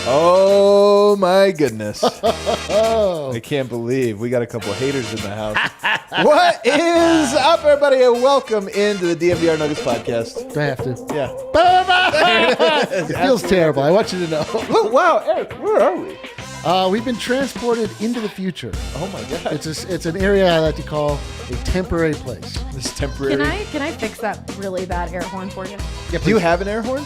Oh my goodness. I can't believe we got a couple of haters in the house. What is up, everybody, and welcome into the DNVR Nuggets podcast. Do I have to? Yeah. It feels terrible. I want you to know. Oh, wow, Eric, where are we? We've been transported into the future. Oh my God. It's an area I like to call a temporary place. This temporary. Can I fix that really bad air horn for you? Yeah, Do you have an air horn?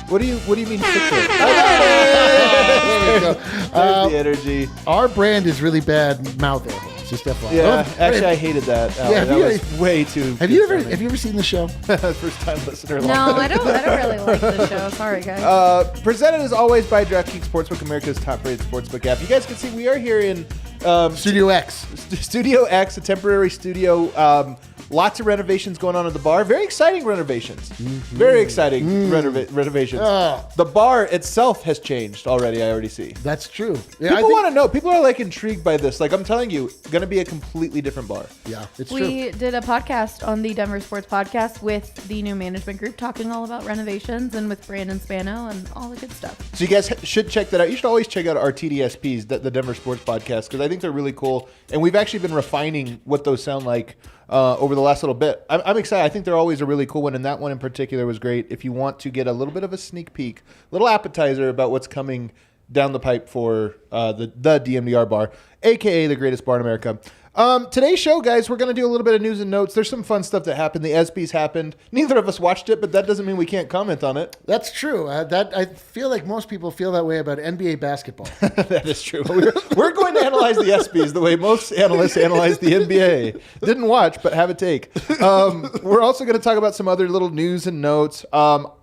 What do you mean fix it? There we go. There's the energy. Our brand is really bad mouth air horns. Just FYI. Yeah, actually, I hated that. Yeah, that was way too. Have you ever seen the show? First time listener? No, I don't really like the show. Sorry, guys. Presented as always by DraftKings Sportsbook, America's top-rated sportsbook app. You guys can see we are here in Studio X. Studio X, a temporary studio. Lots of renovations going on at the bar. Very exciting renovations. Mm-hmm. Very exciting renovations. The bar itself has changed already, I already see. That's true. Yeah, People want to know. People are like intrigued by this. Like I'm telling you, going to be a completely different bar. Yeah, it's true. We did a podcast on the Denver Sports Podcast with the new management group talking all about renovations and with Brandon Spano and all the good stuff. So you guys should check that out. You should always check out our TDSPs, the Denver Sports Podcast, because I think they're really cool. And we've actually been refining what those sound like over the last little bit. I'm excited. I think they're always a really cool one, and that one in particular was great. If you want to get a little bit of a sneak peek, little appetizer about what's coming down the pipe for the DNVR bar, a.k.a. the greatest bar in America. Today's show, guys, we're going to do a little bit of news and notes. There's some fun stuff that happened. The ESPYs happened. Neither of us watched it, but that doesn't mean we can't comment on it. That's true. I feel like most people feel that way about NBA basketball. That is true. We're going to analyze the ESPYs the way most analysts analyze the NBA. Didn't watch, but have a take. We're also going to talk about some other little news and notes.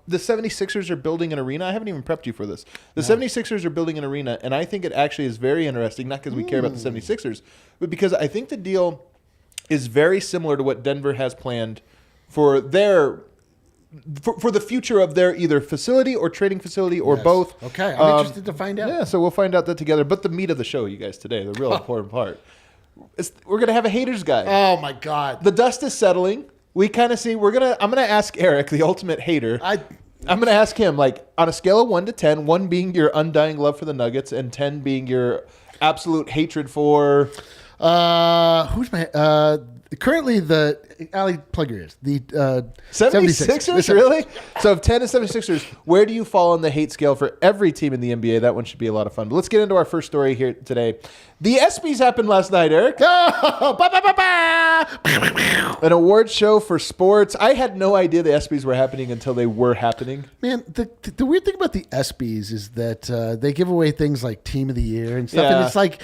The 76ers are building an arena. I haven't even prepped you for this. The 76ers are building an arena, and I think it actually is very interesting, not because we care about the 76ers, but because I think the deal is very similar to what Denver has planned for their for the future of their either facility or trading facility or both. Okay, I'm interested to find out. Yeah, so we'll find out that together. But the meat of the show, you guys, today, the real important part, we're going to have a haters guide. Oh, my God. The dust is settling. We kind of see, I'm going to ask Eric, the ultimate hater. I'm going to ask him, like, on a scale of 1 to 10, 1 being your undying love for the Nuggets and 10 being your absolute hatred for... who's my... currently, Ali, plug your ears. The 76ers, really? So if 10 is 76ers, where do you fall on the hate scale for every team in the NBA? That one should be a lot of fun. But let's get into our first story here today. The ESPYs happened last night, Eric. An award show for sports. I had no idea the ESPYs were happening until they were happening. Man, the weird thing about the ESPYs is that they give away things like Team of the Year and stuff. And it's like,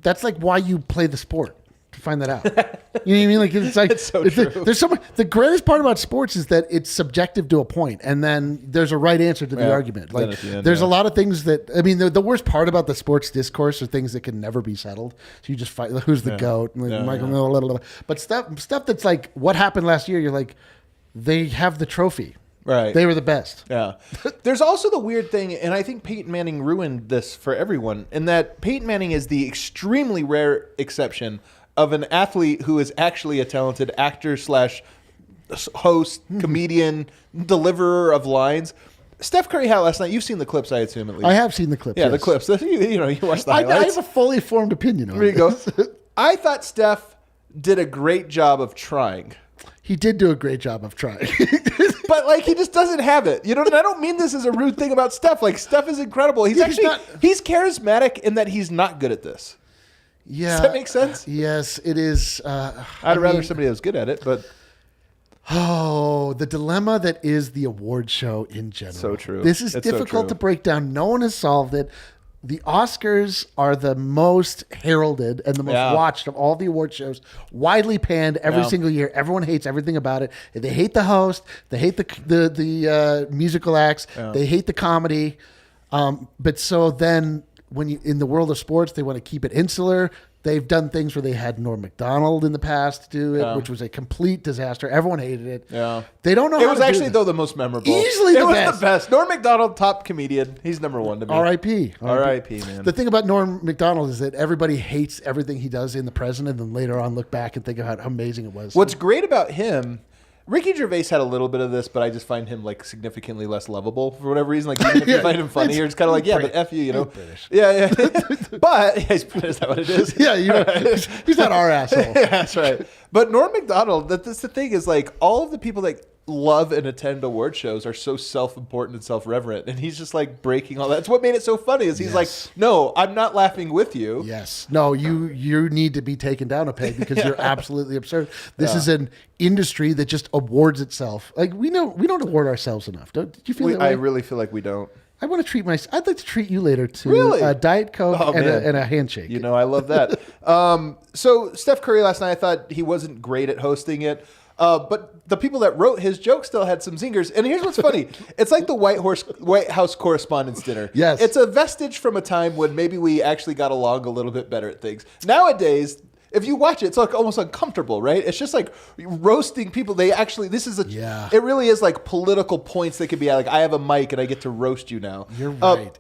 that's like why you play the sport. To find that out. You know what I mean? Like it's like it's so true. There's so much, the greatest part about sports is that it's subjective to a point, and then there's a right answer to the argument. Like there's a lot of things that I mean the worst part about the sports discourse are things that can never be settled. So you just fight who's the GOAT and Michael but stuff that's like what happened last year, you're like, they have the trophy. Right. They were the best. Yeah. There's also the weird thing, and I think Peyton Manning ruined this for everyone, in that Peyton Manning is the extremely rare exception of an athlete who is actually a talented actor / host, comedian, deliverer of lines. Steph Curry had last night. You've seen the clips, I assume, at least. I have seen the clips. Yeah, yes. the clips. You watch the highlights. I have a fully formed opinion on There you go. this. I thought Steph did a great job of trying. He did do a great job of trying. But, like, he just doesn't have it. You know, and I don't mean this as a rude thing about Steph. Like, Steph is incredible. He's charismatic in that he's not good at this. Yeah. Does that make sense? Yes, it is. I'd rather somebody that was good at it, but... Oh, the dilemma that is the award show in general. So true. This is difficult to break down. No one has solved it. The Oscars are the most heralded and the most watched of all the award shows, widely panned every single year. Everyone hates everything about it. They hate the host. They hate the musical acts. They hate the comedy. But so then when you in the world of sports, they want to keep it insular. They've done things where they had Norm Macdonald in the past do it, which was a complete disaster. Everyone hated it. Yeah. They don't know It how was to actually, do though, the most memorable. Easily the best. It was the best. Norm Macdonald, top comedian. He's number one to me. R.I.P. R.I.P., man. The thing about Norm Macdonald is that everybody hates everything he does in The President, and then later on look back and think about how amazing it was. What's great about him, Ricky Gervais had a little bit of this, but I just find him like significantly less lovable for whatever reason. Like even if you find him funny, you're just kind of like, yeah, but F you, you know. British. Yeah. But is that what it is? Yeah, he's not our asshole. Yeah, that's right. But Norm Macdonald, that's the thing is like all of the people that love and attend award shows are so self-important and self-reverent, and he's just like breaking all that. That's what made it so funny is he's like, no, I'm not laughing with you. Yes. No, you need to be taken down a peg because you're absolutely absurd. This is an industry that just awards itself. Like we don't award ourselves enough. Do you feel that way? I really feel like we don't. I want to treat I'd like to treat you later to Really? a Diet Coke and a handshake. You know, I love that. So Steph Curry last night, I thought he wasn't great at hosting it. But the people that wrote his joke still had some zingers. And here's what's funny. It's like the White House Correspondents' Dinner. Yes. It's a vestige from a time when maybe we actually got along a little bit better at things. Nowadays, if you watch it, it's like almost uncomfortable, right? It's just like roasting people. It really is like political points that could be like, I have a mic and I get to roast you now. You're right.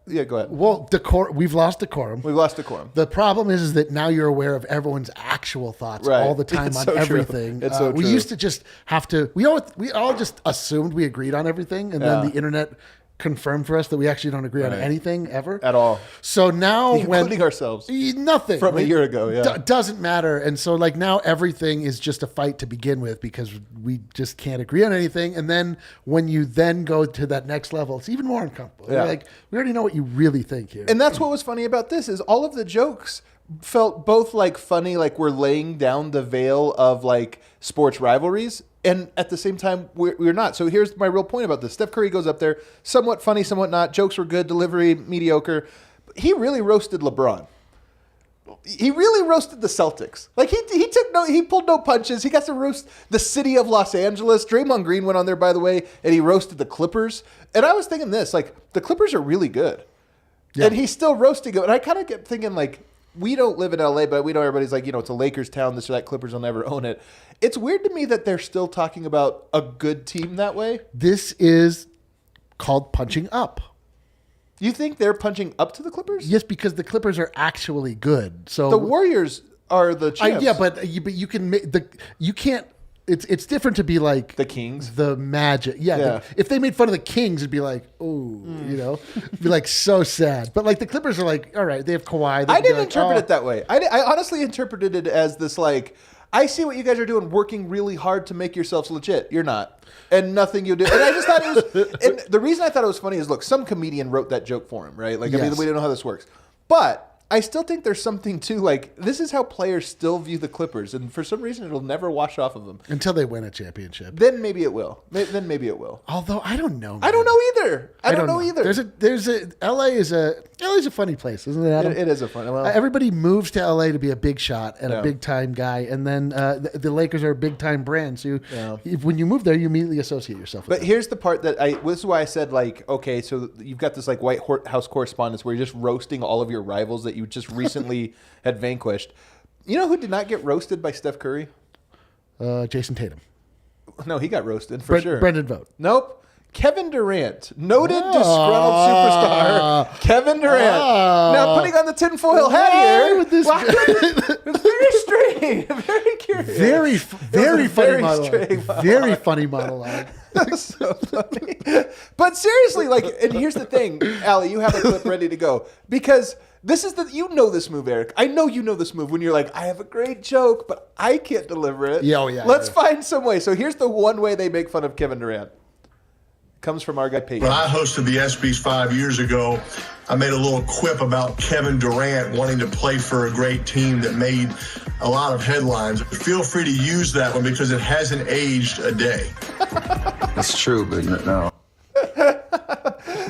Yeah, go ahead. Well, we've lost decorum. We've lost decorum. The problem is that now you're aware of everyone's actual thoughts all the time on everything. It's so true. We used to just have to. We all just assumed we agreed on everything, and then the internet confirmed for us that we actually don't agree on anything ever at all. So now, including ourselves, nothing from a year ago, doesn't matter. And so, like now, everything is just a fight to begin with because we just can't agree on anything. And then when you then go to that next level, it's even more uncomfortable. Yeah. Like we already know what you really think here. And that's what was funny about this is all of the jokes felt both like funny, like we're laying down the veil of like sports rivalries. And at the same time, we're not. So here's my real point about this. Steph Curry goes up there, somewhat funny, somewhat not. Jokes were good, delivery mediocre. He really roasted LeBron. He really roasted the Celtics. Like he pulled no punches. He got to roast the city of Los Angeles. Draymond Green went on there, by the way, and he roasted the Clippers. And I was thinking this, like the Clippers are really good. Yeah. And he's still roasting them. And I kind of kept thinking like, we don't live in LA, but we know everybody's like, it's a Lakers town, this or that, Clippers will never own it. It's weird to me that they're still talking about a good team that way. This is called punching up. You think they're punching up to the Clippers? Yes, because the Clippers are actually good. So the Warriors are the champs. But you can't. It's different to be like the Kings, the Magic. Yeah. If they made fun of the Kings, it'd be like, it'd be like so sad. But like the Clippers are like, all right, they have Kawhi. I didn't interpret it that way. I honestly interpreted it as this like, I see what you guys are doing, working really hard to make yourselves legit. You're not. And nothing you do. And I just thought it was, and the reason I thought it was funny is, look, some comedian wrote that joke for him, right? Like, I mean, we don't know how this works. But I still think there's something to, like, this is how players still view the Clippers. And for some reason, it'll never wash off of them. Until they win a championship. Then maybe it will. Although, I don't know. Man. I don't know either. I don't know either. LA is a funny place, isn't it, Adam? It is a funny place. Everybody moves to LA to be a big shot and a big time guy. And then the Lakers are a big time brand. So when you move there, you immediately associate yourself with them. But here's the part that this is why I said, like, okay, so you've got this, like, White House Correspondents where you're just roasting all of your rivals that you just recently had vanquished. You know who did not get roasted by Steph Curry? Jason Tatum. No, he got roasted for sure. Brendan Vogt. Nope. Kevin Durant, noted disgruntled superstar. Kevin Durant. Now putting on the tinfoil hat here. With this very strange. Very curious. Very funny monologue. Very funny monologue. That's so funny. But seriously, like, and here's the thing, Allie, you have a clip ready to go. Because this is you know this move, Eric. I know you know this move when you're like, I have a great joke, but I can't deliver it. Let's find some way. So here's the one way they make fun of Kevin Durant. Comes from our guy Peyton. When I hosted the ESPYs 5 years ago, I made a little quip about Kevin Durant wanting to play for a great team that made a lot of headlines. Feel free to use that one because it hasn't aged a day. That's true, but no.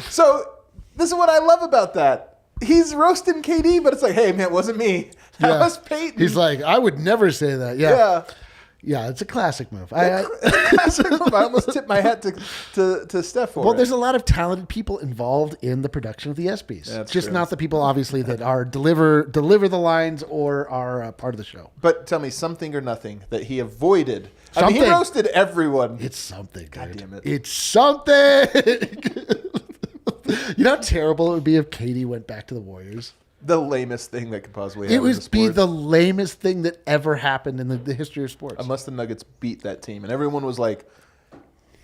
So this is what I love about that. He's roasting KD, but it's like, hey, man, it wasn't me. That was Peyton. He's like, I would never say that. Yeah, it's a classic move. I almost tipped my hat to Steph for it. Well, there's a lot of talented people involved in the production of the ESPYs. That's just true. not the people, obviously, that are deliver the lines or are part of the show. But tell me something or nothing that he avoided. Something. I mean, he roasted everyone. It's something. God damn it. It's something. You know how terrible it would be if Katie went back to the Warriors? the lamest thing that could possibly It happen. would be the lamest thing that ever happened in the history of sports. Unless the Nuggets beat that team, and everyone was like,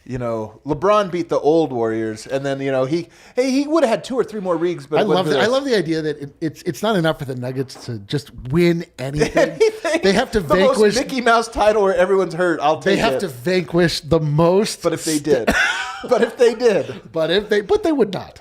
LeBron beat the old Warriors, and then he would have had 2 or 3 more rings. But I love the idea that it's not enough for the Nuggets to just win anything. They have to vanquish most Mickey Mouse title where everyone's hurt. I'll take it. They have to vanquish the most. But if they did, but they would not.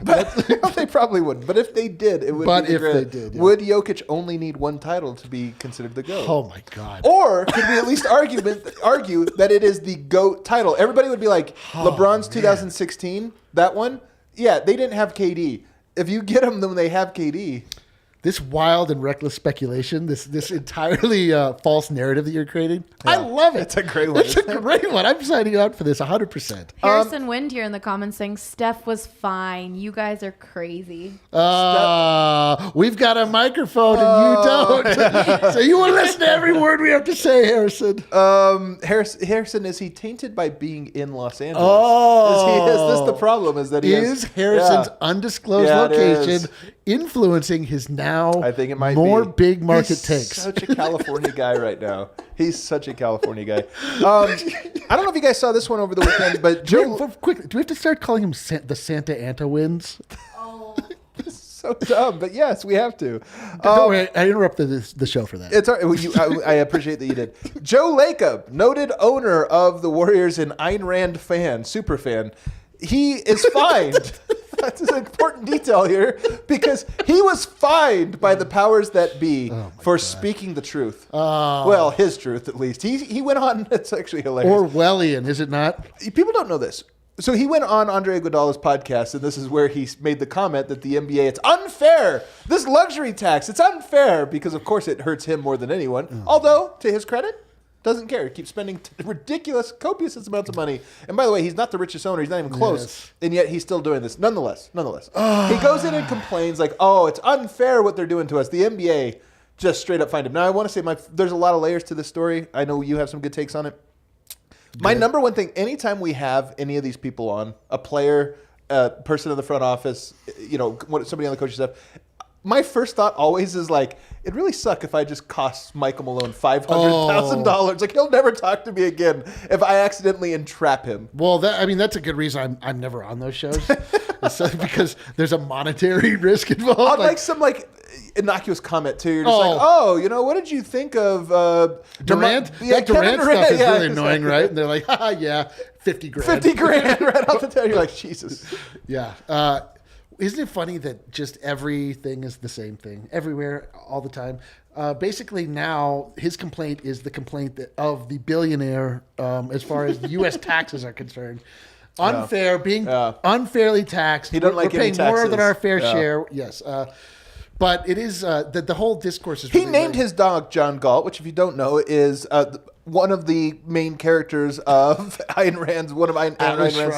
They probably wouldn't. But if they did, it would. But be if great. they did, yeah. Would Jokic only need 1 title to be considered the GOAT? Oh my God! Or could we at least argue that it is the GOAT title? Everybody would be like, LeBron's 2016, that one. Yeah, they didn't have KD. If you get them when they have KD. This wild and reckless speculation, this entirely false narrative that you're creating, I love it. It's a great one. It's a great one. I'm signing up for this 100%. Harrison Wind here in the comments saying Steph was fine. You guys are crazy. We've got a microphone and you don't. So you want to listen to every word we have to say, Harrison. Harrison, is he tainted by being in Los Angeles? Oh. Is this the problem? Is that he is Harrison's undisclosed location influencing his now I think it might more be. big market He's takes? Such a California guy right now. He's such a California guy. I don't know if you guys saw this one over the weekend, but Quickly, do we have to start calling him the Santa Anta Winds? so dumb. But yes, we have to. Don't worry, I interrupted the show for that. It's I appreciate that you did. Joe Lacob, noted owner of the Warriors and Ayn Rand super fan, he is fined. That's an important detail here because he was fined by the powers that be for speaking the truth. Well, his truth at least. He went on. It's actually hilarious. Orwellian, is it not? People don't know this. So he went on Andre Iguodala's podcast, and this is where he made the comment that the NBA, it's unfair. This luxury tax, it's unfair because, of course, it hurts him more than anyone. Although, to his credit, doesn't care. He keeps spending ridiculous, copious amounts of money. And by the way, he's not the richest owner. He's not even close. Yes. And yet he's still doing this. Nonetheless. He goes in and complains like, it's unfair what they're doing to us. The NBA just straight up fined him. Now, I want to say there's a lot of layers to this story. I know you have some good takes on it. My number one thing, anytime we have any of these people on, a player, a person in the front office, somebody on the coaching staff, my first thought always is like, it'd really suck if I just cost Michael Malone $500,000. Like, he'll never talk to me again if I accidentally entrap him. Well, that's a good reason I'm never on those shows. Because there's a monetary risk involved. On like some innocuous comment too. You're just what did you think of Durant? Durant stuff is really annoying, right? And they're like, yeah, $50,000. $50,000 right off the top. You're like, Jesus. Yeah. Isn't it funny that just everything is the same thing everywhere all the time? Basically now his complaint is the complaint of the billionaire as far as U.S. taxes are concerned. Unfair, being unfairly taxed. He doesn't like we're paying any taxes. more than our fair share. Yes. But it is the whole discourse is. He named his dog John Galt, which, if you don't know, is one of the main characters of Ayn Rand's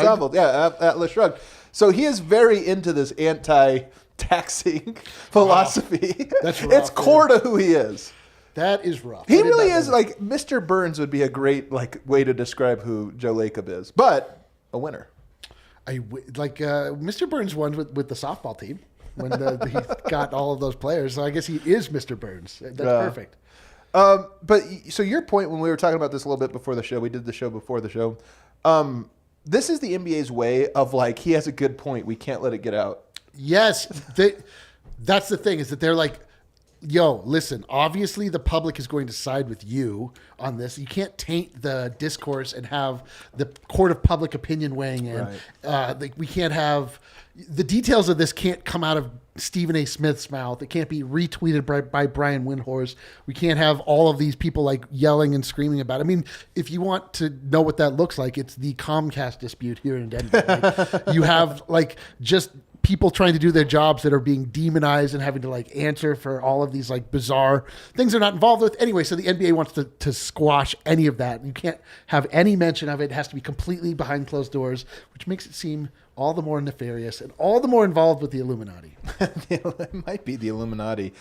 novels. Yeah, Atlas Shrugged. So he is very into this anti-taxing philosophy. That's rough, it's core to who he is. That is rough. He really is like Mr. Burns would be a great way to describe who Joe Lacob is, but a winner. Mr. Burns won with the softball team when he got all of those players. So I guess he is Mr. Burns. That's perfect. But so your point when we were talking about this a little bit before the show, we did the show before the show. This is the NBA's way of he has a good point. We can't let it get out. Yes. That's the thing is that they're like, yo, listen, obviously the public is going to side with you on this. You can't taint the discourse and have the court of public opinion weighing in. Right. We can't have the details of this can't come out of Stephen A. Smith's mouth. It can't be retweeted by Brian Windhorst. We can't have all of these people yelling and screaming about it. I mean, if you want to know what that looks like, it's the Comcast dispute here in Denver. You have just people trying to do their jobs that are being demonized and having to answer for all of these bizarre things they're not involved with. Anyway, so the NBA wants to squash any of that. You can't have any mention of it. It has to be completely behind closed doors, which makes it seem all the more nefarious and all the more involved with the Illuminati. It might be the Illuminati.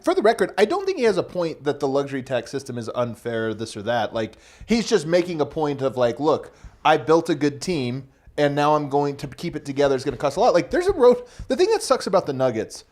For the record, I don't think he has a point that the luxury tax system is unfair, this or that. He's just making a point of look, I built a good team and now I'm going to keep it together. It's going to cost a lot. There's a road. The thing that sucks about the Nuggets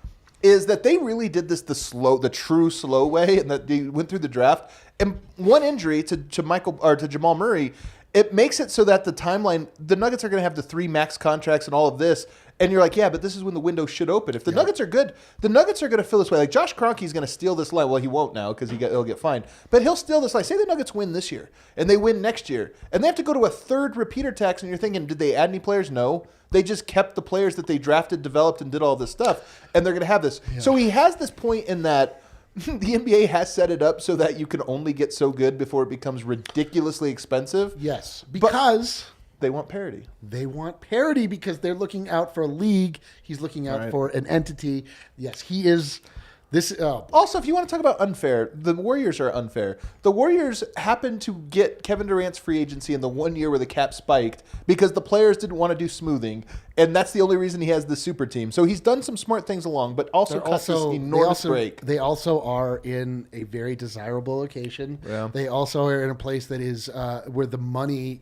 is that they really did this the true slow way, and that they went through the draft. And one injury to Jamal Murray, it makes it so that the timeline, the Nuggets are going to have the 3 max contracts and all of this. And you're like, yeah, but this is when the window should open. If the Nuggets are good, the Nuggets are going to fill this way. Like Josh Kroenke's going to steal this line. Well, he won't now because he'll get fined. But he'll steal this line. Say the Nuggets win this year and they win next year, and they have to go to a 3rd repeater tax. And you're thinking, did they add any players? No. They just kept the players that they drafted, developed, and did all this stuff. And they're going to have this. Yeah. So he has this point in that the NBA has set it up so that you can only get so good before it becomes ridiculously expensive. Yes, because they want parity. They want parity because they're looking out for a league. He's looking out for an entity. Yes, he is. This Also, if you want to talk about unfair, the Warriors are unfair. The Warriors happened to get Kevin Durant's free agency in the 1 year where the cap spiked because the players didn't want to do smoothing, and that's the only reason he has the super team. So he's done some smart things along, but also cut this enormous break. They also are in a very desirable location. Yeah. They also are in a place that is where the money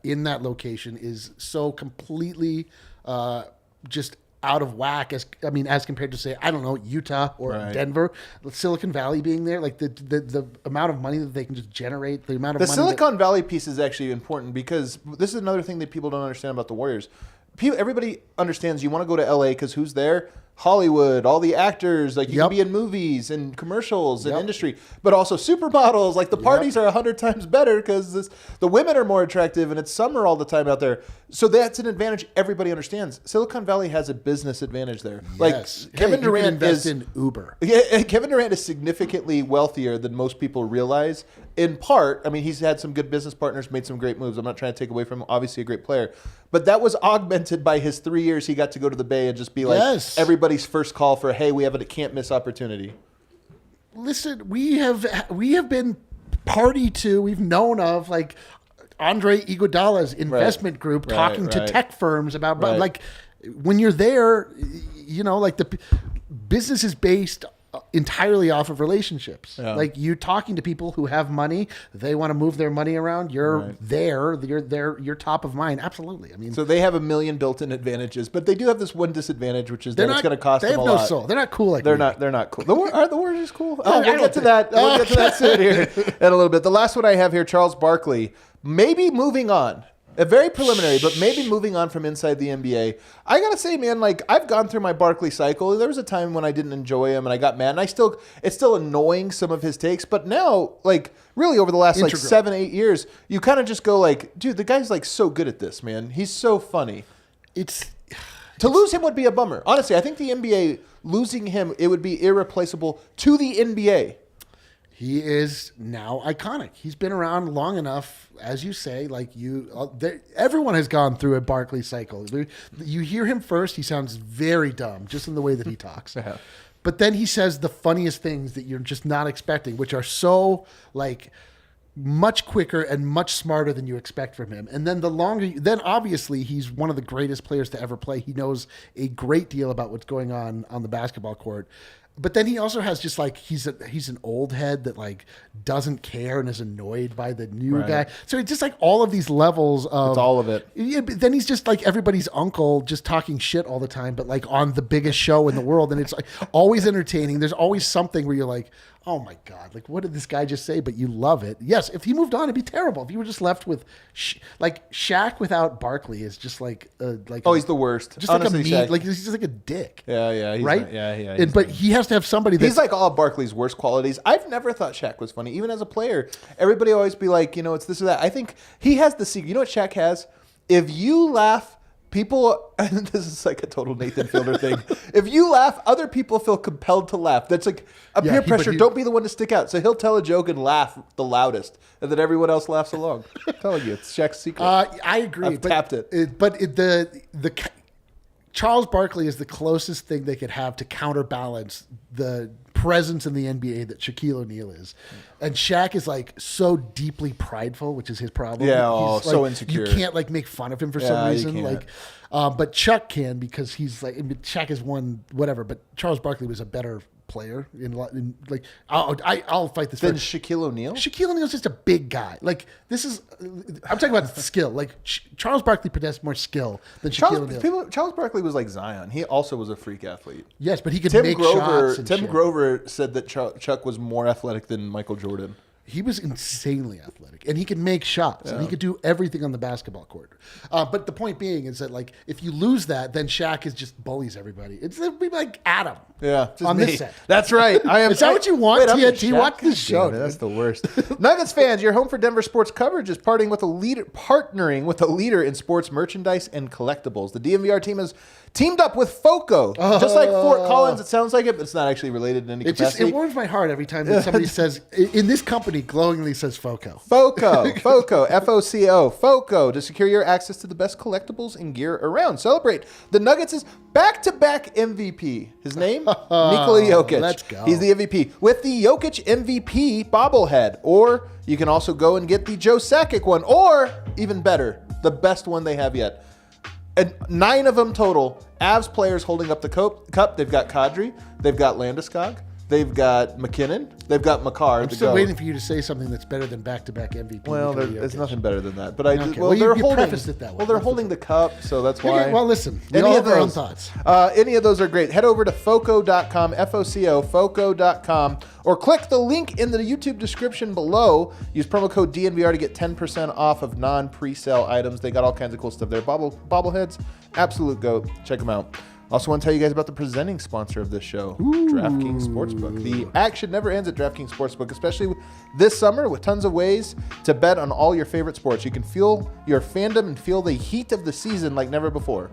in that location is so completely just out of whack as compared to, say, I don't know, Utah or Denver, Silicon Valley being there, like the amount of money that they can just generate, the amount of money. Silicon Valley piece is actually important because this is another thing that people don't understand about the Warriors. Everybody understands you want to go to LA because who's there? Hollywood, all the actors, like you can be in movies and commercials and industry, but also supermodels. Like the parties are 100 times better because the women are more attractive and it's summer all the time out there. So that's an advantage everybody understands. Silicon Valley has a business advantage there. Yes. Like Kevin Durant invest in Uber. Yeah, Kevin Durant is significantly wealthier than most people realize. In part, I mean, he's had some good business partners, made some great moves. I'm not trying to take away from him. Obviously a great player. But that was augmented by his 3 years he got to go to the Bay and just be like everybody's first call for, hey, we have a can't miss opportunity. Listen, we have been party to, we've known of, like Andre Iguodala's investment group talking to tech firms about like when you're there, you know, like the business is based entirely off of relationships. Like you talking to people who have money, they want to move their money around. You're there. You're top of mind. Absolutely. I mean, so they have a million built-in advantages, but they do have this one disadvantage, which is that it's going to cost them a lot. They have no soul. They're not cool like they're not cool. Are the Warriors cool? Oh, we'll get to that. We'll get to that soon here in a little bit. The last one I have here, Charles Barkley, maybe moving on. A very preliminary, but maybe moving on from inside the NBA. I gotta say, man, like I've gone through my Barkley cycle. There was a time when I didn't enjoy him and I got mad. And it's still annoying some of his takes. But now, like really over the last like 7-8 years, you kind of just go like, dude, the guy's like so good at this, man. He's so funny. To lose him would be a bummer. Honestly, I think the NBA losing him, it would be irreplaceable to the NBA. He is now iconic. He's been around long enough, as you say. Like everyone has gone through a Barkley cycle. You hear him first; he sounds very dumb, just in the way that he talks. But then he says the funniest things that you're just not expecting, which are so like much quicker and much smarter than you expect from him. And then then obviously he's one of the greatest players to ever play. He knows a great deal about what's going on the basketball court. But then he also has just like he's an old head that like doesn't care and is annoyed by the new guy. So it's just like all of these levels of it's all of it. Yeah, but then he's just like everybody's uncle, just talking shit all the time, but like on the biggest show in the world, and it's like always entertaining. There's always something where you're like, oh my God, like what did this guy just say? But you love it. Yes, if he moved on, it'd be terrible. If you were just left with like Shaq without Barkley is just like he's the worst. Just honestly, like a mean, like he's just like a dick. Yeah, he's right. But he has to have somebody. He's like all of Barkley's worst qualities. I've never thought Shaq was funny, even as a player. Everybody always be like, you know, it's this or that. I think he has the secret. You know what Shaq has? If you laugh, people, and this is like a total Nathan Fielder thing. If you laugh, other people feel compelled to laugh. That's like a peer pressure. Don't be the one to stick out. So he'll tell a joke and laugh the loudest, and then everyone else laughs along. I'm telling you, it's Shaq's secret. I agree. I've tapped it. The Charles Barkley is the closest thing they could have to counterbalance the presence in the NBA that Shaquille O'Neal is. And Shaq is like so deeply prideful, which is his problem. Yeah, he's so insecure. You can't like make fun of him for some reason. Like, but Chuck can because he's like, Shaq is one, whatever, but Charles Barkley was a better player I'll fight this. Then Shaquille O'Neal. Shaquille O'Neal's just a big guy. Like this is, I'm talking about skill. Like Charles Barkley possessed more skill than Shaquille O'Neal. Charles Barkley was like Zion. He also was a freak athlete. Yes, but he could make shots. Tim Grover said that Chuck was more athletic than Michael Jordan. He was insanely athletic, and he could make shots, and he could do everything on the basketball court. But the point being is that, like, if you lose that, then Shaq is just bullies everybody. It'll be like Adam. Yeah, on me. This set. That's right. I am. Is that what you want? TNT, watch this show. That's the worst. Nuggets fans, your home for Denver sports coverage is partnering with a leader in sports merchandise and collectibles. The DNVR team has teamed up with FOCO, just like Fort Collins. It sounds like it, but it's not actually related in any capacity. It warms my heart every time that somebody says in this company glowingly says FOCO. FOCO, FOCO, FOCO to secure your access to the best collectibles and gear around. Celebrate the Nuggets' back-to-back MVP. His name, Nikola Jokic. Let's go. He's the MVP with the Jokic MVP bobblehead, or you can also go and get the Joe Sakic one, or even better, the best one they have yet. And 9 of them total. Avs players holding up the cup. They've got Kadri. They've got Landeskog. They've got McKinnon. They've got Makar. I'm still waiting for you to say something that's better than back-to-back MVP. Well, there's nothing better than that. But you prefaced it that way. Well, they're holding the cup, so that's why. Okay, well, listen. We all have our own thoughts. Any of those are great. Head over to foco.com, F-O-C-O, foco.com, or click the link in the YouTube description below. Use promo code DNVR to get 10% off of non-pre-sale items. They got all kinds of cool stuff there. Bobbleheads, absolute goat. Check them out. Also want to tell you guys about the presenting sponsor of this show, DraftKings Sportsbook. The action never ends at DraftKings Sportsbook, especially this summer with tons of ways to bet on all your favorite sports. You can feel your fandom and feel the heat of the season like never before.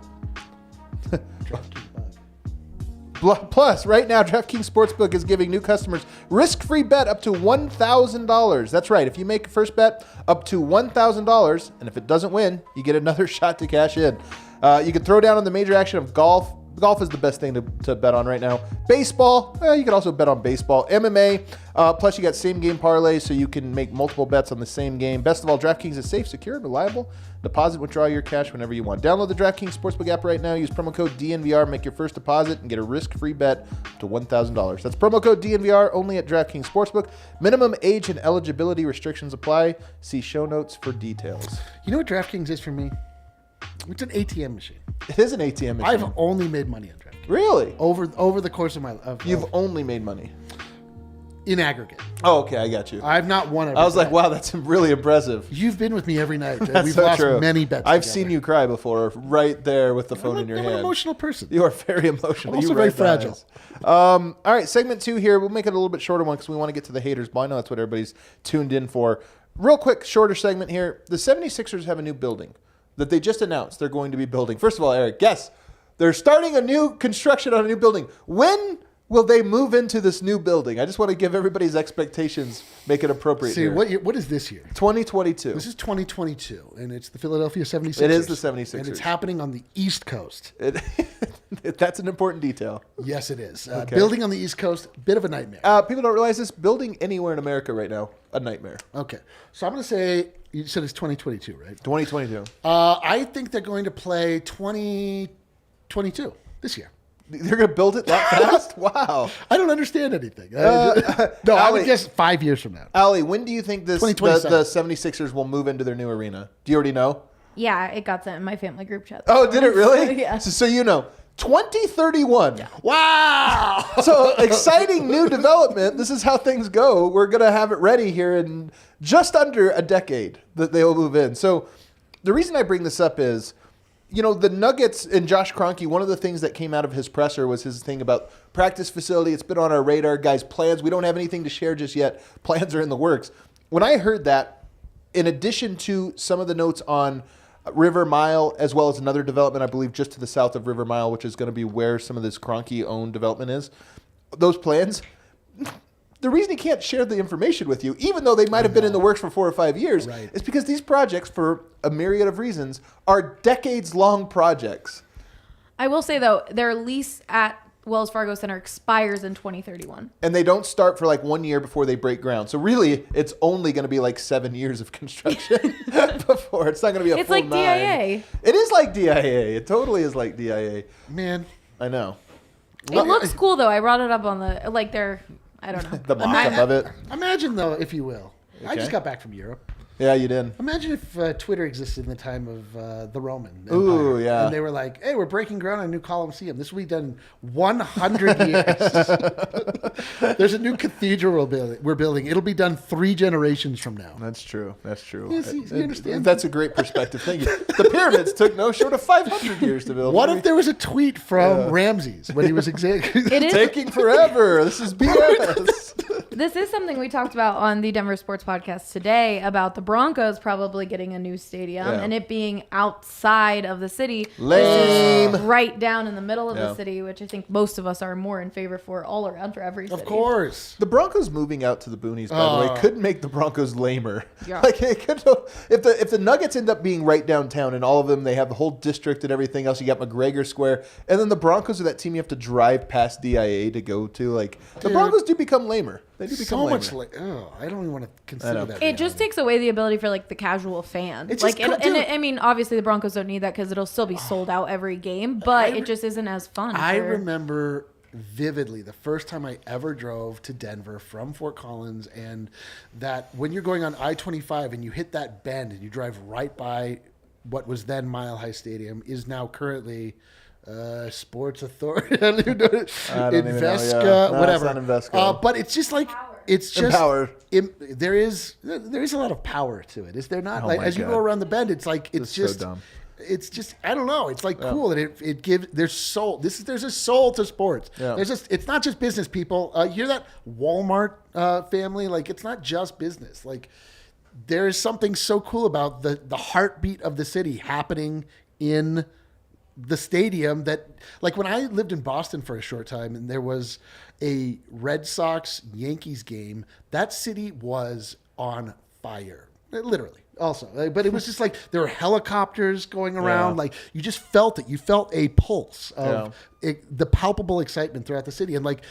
Plus, right now, DraftKings Sportsbook is giving new customers risk-free bet up to $1,000. That's right. If you make a first bet up to $1,000, and if it doesn't win, you get another shot to cash in. You can throw down on the major action of golf. Golf is the best thing to bet on right now. Baseball, you can also bet on baseball. MMA, plus you got same-game parlays, so you can make multiple bets on the same game. Best of all, DraftKings is safe, secure, and reliable. Deposit and withdraw your cash whenever you want. Download the DraftKings Sportsbook app right now. Use promo code DNVR, make your first deposit, and get a risk-free bet up to $1,000. That's promo code DNVR only at DraftKings Sportsbook. Minimum age and eligibility restrictions apply. See show notes for details. You know what DraftKings is for me? It's an ATM machine. It is an ATM machine. I've only made money on DraftKings. Really? Over the course of my life. You've only made money? In aggregate. Oh, okay, I got you. I've not won every I was bet. like, wow, that's really impressive. You've been with me every night. That's We've so lost true. many bets I've together. seen you cry before, right there with the phone in your I'm hand. an emotional person. You are very emotional. I'm also You very write fragile. eyes. All right, segment 2 here. We'll make it a little bit shorter one because we want to get to the haters. But I know that's what everybody's tuned in for. Real quick, shorter segment here. The 76ers have a new building that they just announced they're going to be building. First of all, Eric, guess. They're starting a new construction on a new building. When will they move into this new building? I just want to give everybody's expectations, make it appropriate See, here. what is this year? 2022. This is 2022, and it's the Philadelphia 76ers. It is the 76ers. And it's happening on the East Coast. That's an important detail. Yes, it is. Okay. Building on the East Coast, bit of a nightmare. People don't realize this. Building anywhere in America right now, a nightmare. Okay. So I'm going to say, you said it's 2022, right? 2022. I think they're going to play 2022 this year. They're going to build it that fast? Wow. I don't understand anything. I Ali, would guess 5 years from now. Ali, when do you think the 76ers will move into their new arena? Do you already know? Yeah, it got sent in my family group chat. Oh, did it really? Yeah. So you know. 2031. Yeah. Wow. So exciting new development. This is how things go. We're going to have it ready here in just under a decade that they will move in. So the reason I bring this up is, you know, the Nuggets and Josh Kroenke, one of the things that came out of his presser was his thing about practice facility. It's been on our radar. Guys, plans. We don't have anything to share just yet. Plans are in the works. When I heard that, in addition to some of the notes on River Mile, as well as another development, I believe, just to the south of River Mile, which is going to be where some of this Kroenke-owned development is. Those plans, the reason he can't share the information with you, even though they might have been in the works for 4 or 5 years, Right. is because these projects, for a myriad of reasons, are decades-long projects. I will say, though, their lease at Wells Fargo Center expires in 2031. And they don't start for like 1 year before they break ground. So really, it's only going to be like 7 years of construction before. It's not going to be a It's full like 9. DIA. It is like DIA. It totally is like DIA. Man, I know. It looks cool though. I brought it up on the I don't know. The mock-up of it. Imagine though, if you will. I Okay. just got back from Europe. Yeah, you did. Imagine if Twitter existed in the time of the Roman Empire. Ooh, yeah. And they were like, hey, we're breaking ground on a new Colosseum. This will be done in 100 years. There's a new cathedral we're building. It'll be done 3 generations from now. That's true. That's true. Yeah, see, you understand? That's a great perspective. Thank you. The pyramids took no short of 500 years to build. What if there was a tweet from Ramses when he was executed? It is taking forever? This is BS. This is something we talked about on the Denver Sports Podcast today about the Broncos probably getting a new stadium and it being outside of the city. Lame. This is right down in the middle of Yeah. the city, which I think most of us are more in favor for all around for every city. Of course. The Broncos moving out to the boonies, by the way, could make the Broncos lamer. Yeah. Like it could, if the Nuggets end up being right downtown and all of them, they have the whole district and everything else. You got McGregor Square, and then the Broncos are that team you have to drive past DIA to go to. Like the Broncos do become lamer. They do become So lamer. much I don't even want to consider that. It just takes away the ability for like the casual fan. It's Like, just I mean, obviously the Broncos don't need that because it'll still be sold out every game, but it just isn't as fun. I for- remember vividly the first time I ever drove to Denver from Fort Collins, and that when you're going on I-25 and you hit that bend and you drive right by what was then Mile High Stadium is now currently Sports Authority, even know, Invesca, yeah. No, whatever. it's not Invesca. But it's just like it's just Empower. There is a lot of power to it. Is there not? Oh Like my as you God. go around the bend, it's like This it's is so just. dumb. It's just I don't know. It's like cool and it gives there's soul. There's a soul to sports. Yeah. It's not just business people. You hear that Walmart family? Like it's not just business. Like there is something so cool about the heartbeat of the city happening in the stadium that like when I lived in Boston for a short time and there was a Red Sox Yankees game, that city was on fire. Literally. Also, but it was just like there were helicopters going around. Yeah. Like you just felt it. You felt a pulse of the palpable excitement throughout the city. And like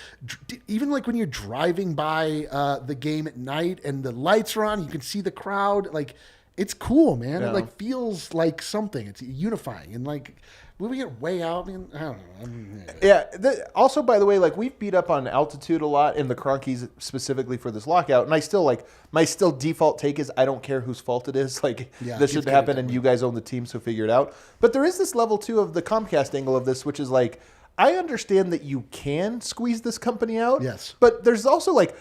even like when you're driving by the game at night and the lights are on, you can see the crowd. Like it's cool, man. Yeah. It like feels like something. It's unifying and like. Moving it way out, I mean, I don't know. Yeah. Also, by the way, like we've beat up on altitude a lot in the Cronkies specifically for this lockout, and I still like my default take is I don't care whose fault it is. Like Yeah, this it's should good happen, that and way. you guys own the team, so figure it out. But there is this level too of the Comcast angle of this, which is like I understand that you can squeeze this company out. Yes. But there's also like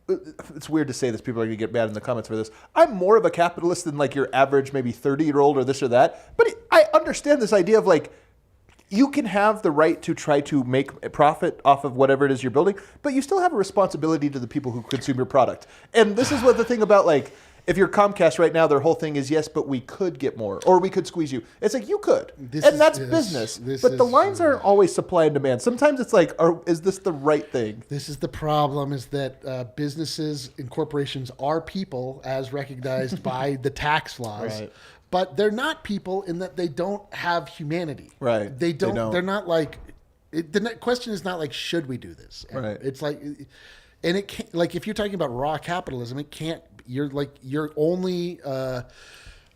it's weird to say this. People are going to get mad in the comments for this. I'm more of a capitalist than like your average maybe 30-year-old or this or that. But I understand this idea of like you can have the right to try to make a profit off of whatever it is you're building, but you still have a responsibility to the people who consume your product. And this is what the thing about like if you're Comcast right now, their whole thing is yes, but we could get more or we could squeeze you. It's like you could, that's business. But the lines aren't always supply and demand. Sometimes it's like, is this the right thing? This is the problem: is that businesses and corporations are people as recognized by the tax laws. Right. But they're not people in that they don't have humanity. Right. They They don't. don't. They're not like. The question is not like should we do this? Right. It's like, and it can't, like if you're talking about raw capitalism, it can't. You're like your only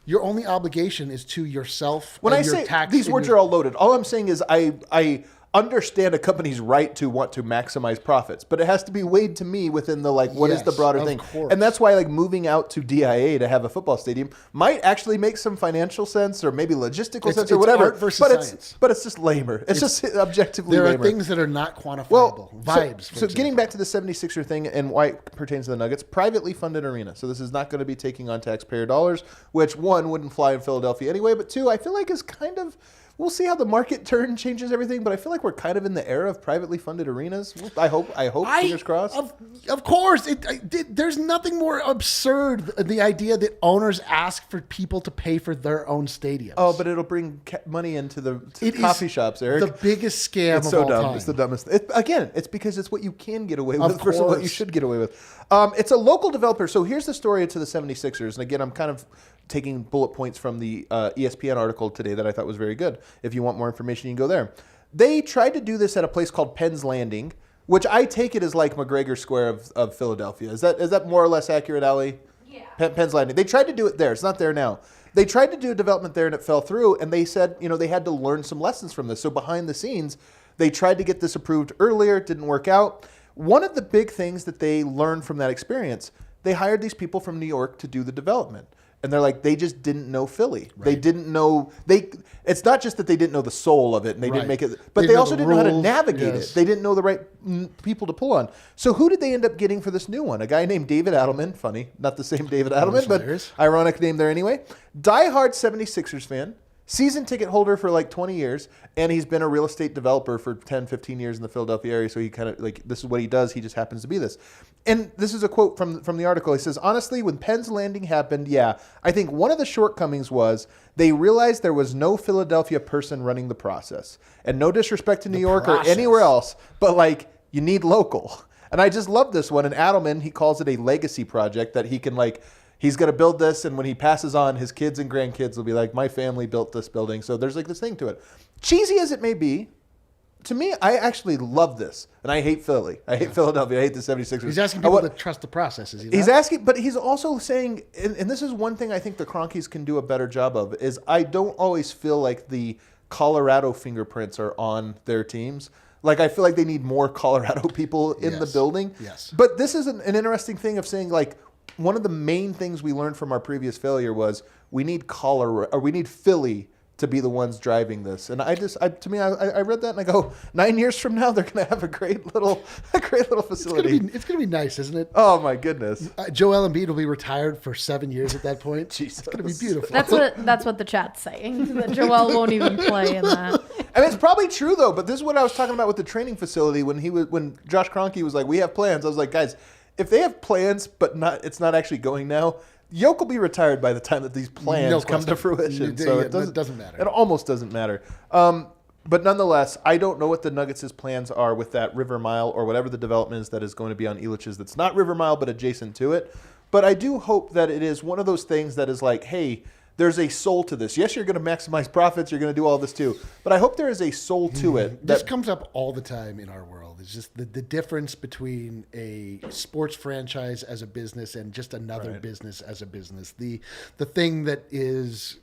obligation is to yourself. When and I your say tax these and words your- are all loaded, all I'm saying is I understand a company's right to want to maximize profits, but it has to be weighed to me within the like what is the Yes, broader of thing, course. and that's why like moving out to DIA to have a football stadium might actually make some financial sense or maybe logistical sense or it's whatever. art versus but science. it's just lamer. It's just objectively There are lamer. things that are not quantifiable. Well, Vibes. for So getting example. back to the 76er thing and why it pertains to the Nuggets, privately funded arena. So this is not going to be taking on taxpayer dollars, which one, wouldn't fly in Philadelphia anyway, but two, I feel like is kind of, we'll see how the market turn changes everything, but I feel like we're kind of in the era of privately funded arenas. I hope, fingers crossed. Of course. There's nothing more absurd than the idea that owners ask for people to pay for their own stadiums. Oh, but it'll bring money into the It is coffee shops, Eric. the biggest scam It's of so all dumb. time. It's the dumbest. Again, it's because it's what you can get away Of with versus what you course. should get away with. It's a local developer. So here's the story to the 76ers. And again, I'm kind of taking bullet points from the ESPN article today that I thought was very good. If you want more information, you can go there. They tried to do this at a place called Penn's Landing, which I take it as like McGregor Square of Philadelphia. Is that more or less accurate, Allie? Yeah. Penn's Landing. They tried to do it there. It's not there now. They tried to do a development there and it fell through. And they said, they had to learn some lessons from this. So behind the scenes, They tried to get this approved earlier. It didn't work out. One of the big things that they learned from that experience, they hired these people from New York to do the development. And they're like, they just didn't know Philly. Right. They didn't know, it's not just that they didn't know the soul of it and they didn't make it, but they also didn't know how to navigate it. They didn't know the right people to pull on. So who did they end up getting for this new one? A guy named David Adelman. Funny, not the same David Adelman, but ironic name there anyway. Diehard 76ers fan. Season ticket holder for like 20 years, and he's been a real estate developer for 10, 15 years in the Philadelphia area, so he kind of, like, this is what he does. He just happens to be this. And this is a quote from the article. He says, honestly, when Penn's landing happened, I think one of the shortcomings was they realized there was no Philadelphia person running the process. And no disrespect to New York or anywhere else, but, like, you need local. And I just love this one. And Adelman, he calls it a legacy project that he can, like, he's going to build this, and when he passes on, his kids and grandkids will be like, my family built this building. So there's like this thing to it. Cheesy as it may be, to me, I actually love this. And I hate Philly. I hate Philadelphia. I hate the 76ers. He's asking people to trust the process, is he not? He's asking, but he's also saying, and this is one thing I think the Cronkies can do a better job of, is I don't always feel like the Colorado fingerprints are on their teams. Like, I feel like they need more Colorado people in the building. Yes. But this is an interesting thing of saying, like, one of the main things we learned from our previous failure was we need we need Philly to be the ones driving this. And I read that and I go, 9 years from now they're going to have a great little facility. It's going to be nice, isn't it? Oh my goodness. Joel Embiid will be retired for 7 years at that point. Jesus. It's going to be beautiful. That's what the chat's saying. That Joel won't even play in that. I mean, it's probably true though. But this is what I was talking about with the training facility when Josh Kroenke was like, we have plans. I was like, guys, if they have plans, but it's not actually going now, Yoke will be retired by the time that these plans come to fruition. So it doesn't matter. It almost doesn't matter. But nonetheless, I don't know what the Nuggets' plans are with that River Mile or whatever the development is that is going to be on Elitch's that's not River Mile but adjacent to it. But I do hope that it is one of those things that is like, hey, there's a soul to this. Yes, you're going to maximize profits. You're going to do all this too. But I hope there is a soul to it. This comes up all the time in our world. It's just the difference between a sports franchise as a business and just another business as a business. The thing that is,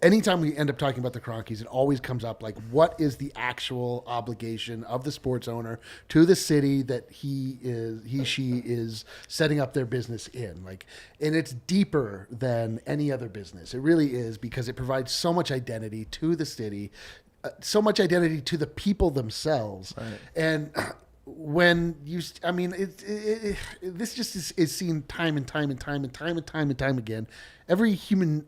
anytime we end up talking about the Cronkies, it always comes up like, what is the actual obligation of the sports owner to the city that she is setting up their business in? Like, and it's deeper than any other business. It really is, because it provides so much identity to the city, so much identity to the people themselves. Right. And when this just is seen time and time again. Every human,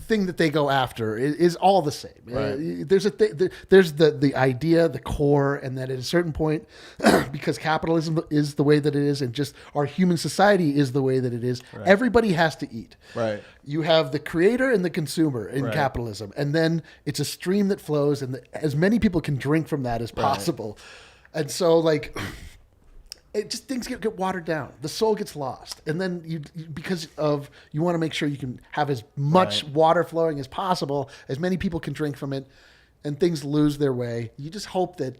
thing that they go after is all the same. Right. There's the idea, the core, and that at a certain point, because capitalism is the way that it is, and just our human society is the way that it is, everybody has to eat. Right. You have the creator and the consumer in capitalism, and then it's a stream that flows, and as many people can drink from that as possible. And so, like, it just, things get watered down. The soul gets lost. And then you want to make sure you can have as much water flowing as possible, as many people can drink from it, and things lose their way. You just hope that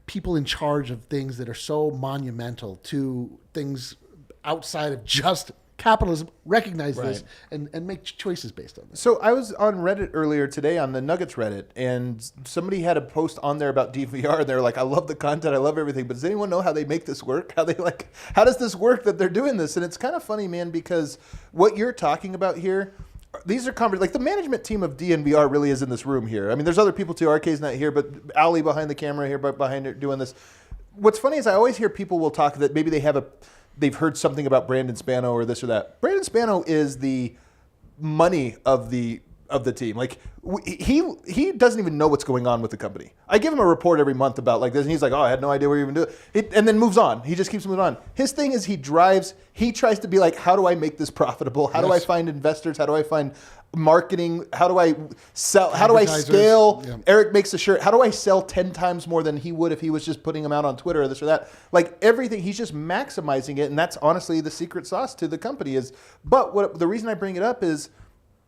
people in charge of things that are so monumental to things outside of just capitalism recognize this and make choices based on this. So I was on Reddit earlier today, on the Nuggets Reddit, and somebody had a post on there about DNVR. They're like, I love the content, I love everything, but does anyone know how they make this work? How does this work that they're doing this? And it's kind of funny, man, because what you're talking about here, these are like the management team of DNVR really is in this room here. I mean, there's other people too. RK's not here, but Ali behind the camera here, but behind it doing this. What's funny is I always hear people will talk that maybe they've heard something about Brandon Spano or this or that. Brandon Spano is the money of the team. Like, he doesn't even know what's going on with the company. I give him a report every month about like this, and he's like, oh, I had no idea what you're even doing. And then moves on. He just keeps moving on. His thing is he tries to be like, how do I make this profitable? How do I find investors? How do I find marketing? How do I sell? How do I scale? Yeah. Eric makes a shirt. How do I sell 10 times more than he would if he was just putting them out on Twitter or this or that? Like, everything, he's just maximizing it, and that's honestly the secret sauce to the company is. But the reason I bring it up is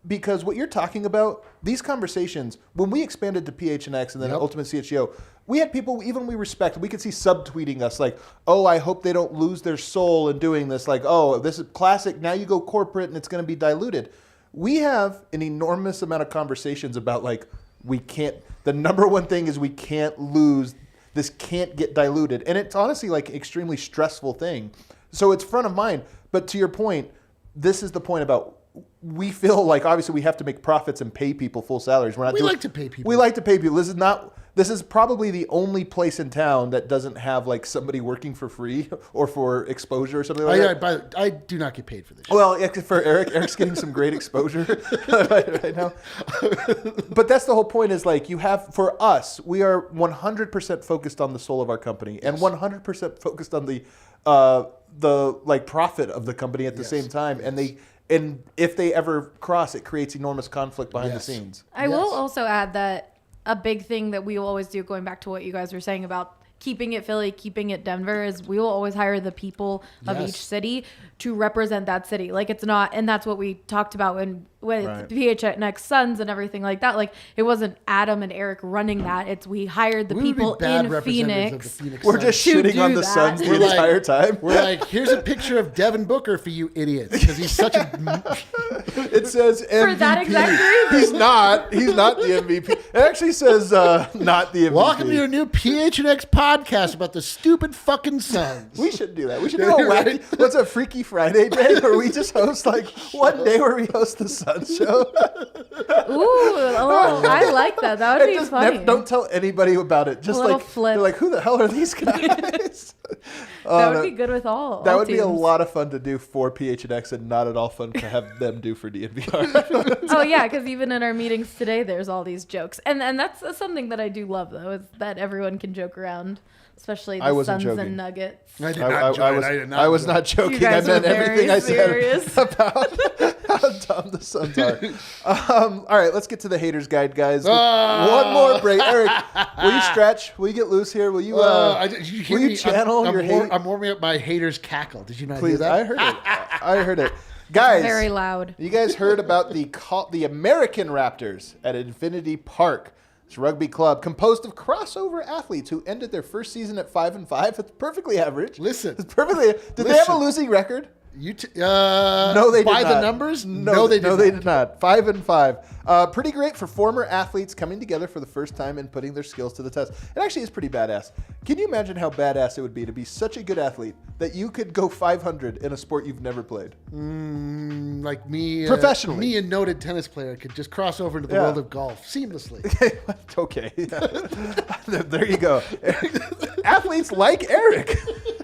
because what you're talking about, these conversations, when we expanded to PHNX and then Ultimate CHGO, we had people even we respect. We could see subtweeting us like, oh, I hope they don't lose their soul in doing this. Like, oh, this is classic. Now you go corporate and it's going to be diluted. we have an enormous amount of conversations about like the number one thing is we can't lose. This can't get diluted. And it's honestly like extremely stressful thing. So it's front of mind. But to your point, this is the point about we feel like obviously we have to make profits and pay people full salaries. We like to pay people. We like to pay people. This is probably the only place in town that doesn't have like somebody working for free or for exposure or something like that. But I do not get paid for this. Well, except for Eric. Eric's getting some great exposure right now. But that's the whole point is like for us, we are 100% focused on the soul of our company and 100% focused on the like profit of the company at the same time. And if they ever cross, it creates enormous conflict behind the scenes. I will also add that a big thing that we will always do, going back to what you guys were saying about keeping it Philly, keeping it Denver, is we will always hire the people of each city to represent that city. Like it's not, and that's what we talked about with PHNX Suns and everything like that. Like it wasn't Adam and Eric running that. We hired the people in Phoenix. We're just shitting on the Suns the entire time. We're like, here's a picture of Devin Booker for you idiots because he's such a. It says MVP. For that exact reason. He's not the MVP. It actually says not the MVP. Welcome to your new PHNX podcast about the stupid fucking Suns. We should do that. We should do a wacky. What's a Freaky Friday day where we just host like one day where we host the Suns show. Ooh, I like that. That would be funny. Don't tell anybody about it. Just like flip. They're like, who the hell are these guys? That would be good with all. That would teams. be a lot of fun to do for PHNX and not at all fun to have them do for DNVR. Oh yeah, because even in our meetings today, there's all these jokes, and that's something that I do love though, is that everyone can joke around, especially the Suns and Nuggets. I was not joking. I meant everything I said about how dumb the Suns are. All right, let's get to the haters guide, guys. One more break. Eric, will you stretch? Will you get loose here? Will you? Will you channel your hate? I'm warming up my haters cackle. Did you not hear Please, that? I heard it. I heard it. Guys, very loud. You guys heard about the American Raptors at Infinity Park. It's a rugby club composed of crossover athletes who ended their first season at 5-5. That's perfectly average. Listen. It's perfectly. Did they have a losing record? No, they did not. By the numbers? No, they did not. 5-5. Pretty great for former athletes coming together for the first time and putting their skills to the test. It actually is pretty badass. Can you imagine how badass it would be to be such a good athlete that you could go 500 in a sport you've never played? Like me, professionally. Me, a noted tennis player, could just cross over into the world of golf seamlessly. Okay. There you go. Athletes like Eric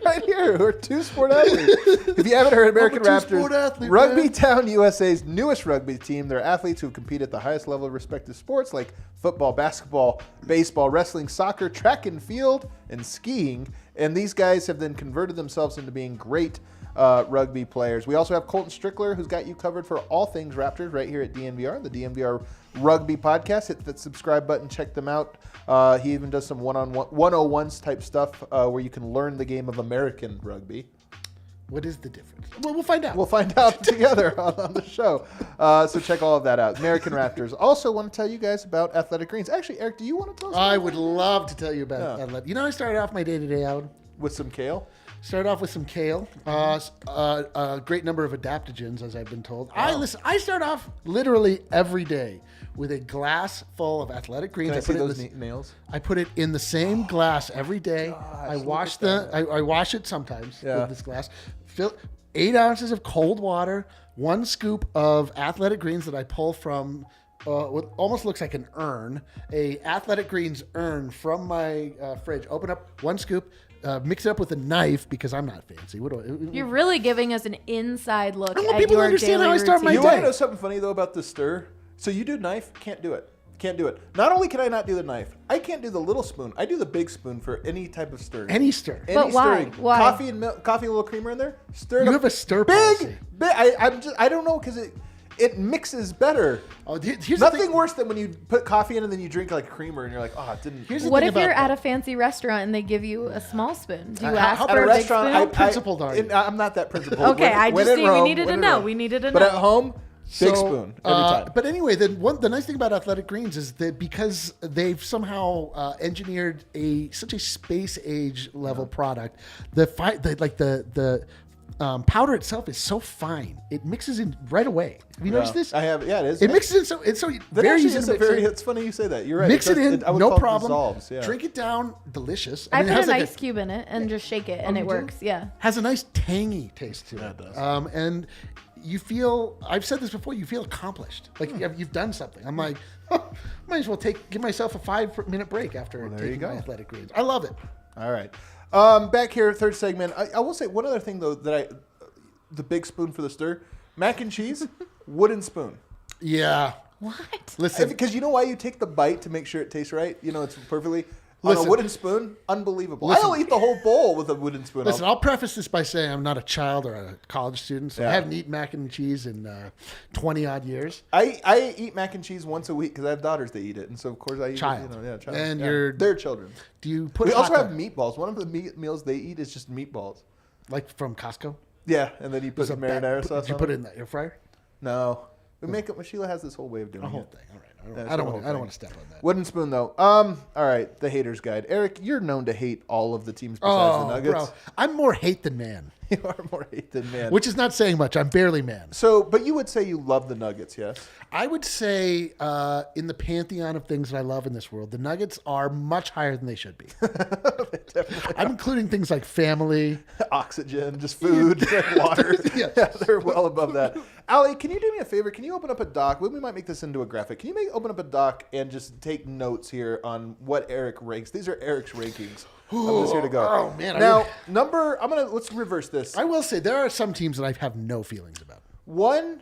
right here who are two-sport athletes. If you haven't heard, American Raptors, athlete, Rugby man. Town USA's newest rugby team. They're athletes who compete at the highest level of respective sports like football, basketball, baseball, wrestling, soccer, track and field, and skiing. And these guys have then converted themselves into being great rugby players. We also have Colton Strickler, who's got you covered for all things Raptors right here at DNVR, the DNVR Rugby Podcast. Hit that subscribe button, check them out. He even does some 101s type stuff where you can learn the game of American rugby. What is the difference? Well, we'll find out. We'll find out together on the show. So check all of that out. American Raptors. Also want to tell you guys about Athletic Greens. Actually, Eric, do you want to tell us about I would love to tell you about Athletic. You know, I started off my day-to-day out with some kale? Started off with some kale, a great number of adaptogens, as I've been told. Wow. I start off literally every day with a glass full of Athletic Greens. Can I see those nails? I put it in the same glass every day. Gosh, I wash it sometimes with this glass. Fill 8 ounces of cold water, 1 scoop of Athletic Greens that I pull from what almost looks like an urn, a Athletic Greens urn from my fridge. Open up 1 scoop. Mix it up with a knife because I'm not fancy. You're really giving us an inside look. I want people to understand how I start my day. You want to know something funny though about the stir? So you do knife, can't do it. Can't do it. Not only can I not do the knife, I can't do the little spoon. I do the big spoon for any type of stirring. Any stir. But why? Stirring. Why? Coffee and milk, coffee, a little creamer in there. Stir it. You have a stir policy. Big. I don't know because it mixes better. Oh, here's nothing worse than when you put coffee in and then you drink like a creamer and you're like, oh, it didn't. What if you're at a fancy restaurant and they give you a small spoon? Do you ask for a big spoon? How principled are you? I'm not that principled. Okay, we needed to know. We needed to know. But at home, big spoon every time. But anyway, the nice thing about Athletic Greens is that because they've somehow engineered such a space age level product, the powder itself is so fine. It mixes in right away. Have you noticed this? I have. Yeah, it is. It mixes in so it's so That very actually easy is to a mix very. in. It's funny you say that. You're right. Mix it in, I would no call it problem. dissolves, yeah. Drink it down, delicious. I mean, it put has an like ice cube in it and just shake it, and you it do? works. Yeah. has a nice tangy taste to it. it does. And you feel, I've said this before, you feel accomplished. Like you've done something. I'm like, might as well give myself a 5-minute break after there you taking go. my athletic greens. I love it. All right. Back here, third segment. I will say one other thing though the big spoon for the stir, mac and cheese, wooden spoon. Yeah. What? Listen, Because you know why you take the bite to make sure it tastes right. You know it's perfectly. On Listen. a wooden spoon, unbelievable. Listen. I'll eat the whole bowl with a wooden spoon. listen, I'll preface this by saying I'm not a child or a college student, so Yeah. I haven't eaten mac and cheese in 20 odd years. I eat mac and cheese once a week because I have daughters that eat it, and so of course I eat Child. it. You know, yeah, child. And yeah. They're children. Do you put We hot also have dog- meatballs. One of the meals they eat is just meatballs. like from Costco? Yeah, and then you put some marinara sauce. Did you on put it. it in the air fryer? No, we make it. Sheila has this whole way of doing The whole it. thing. All right. Yeah, I don't the want whole to step on that. Wooden spoon though. All right, the haters guide. Eric, you're known to hate all of the teams besides the Nuggets. bro, I'm more hate than man, You are more hate than man. which is not saying much. I'm barely man. So, but you would say you love the Nuggets, yes? I would say in the pantheon of things that I love in this world, the Nuggets are much higher than they should be. I'm including things like family. Oxygen, just food, water. Yeah. Yeah, they're well above that. Allie, can you do me a favor? Can you open up a doc? We might make this into a graphic. Can you open up a doc and just take notes here on what Eric ranks? These are Eric's rankings. I'm just here to go. Oh, man, Now, let's reverse this. I will say there are some teams that I have no feelings about. One,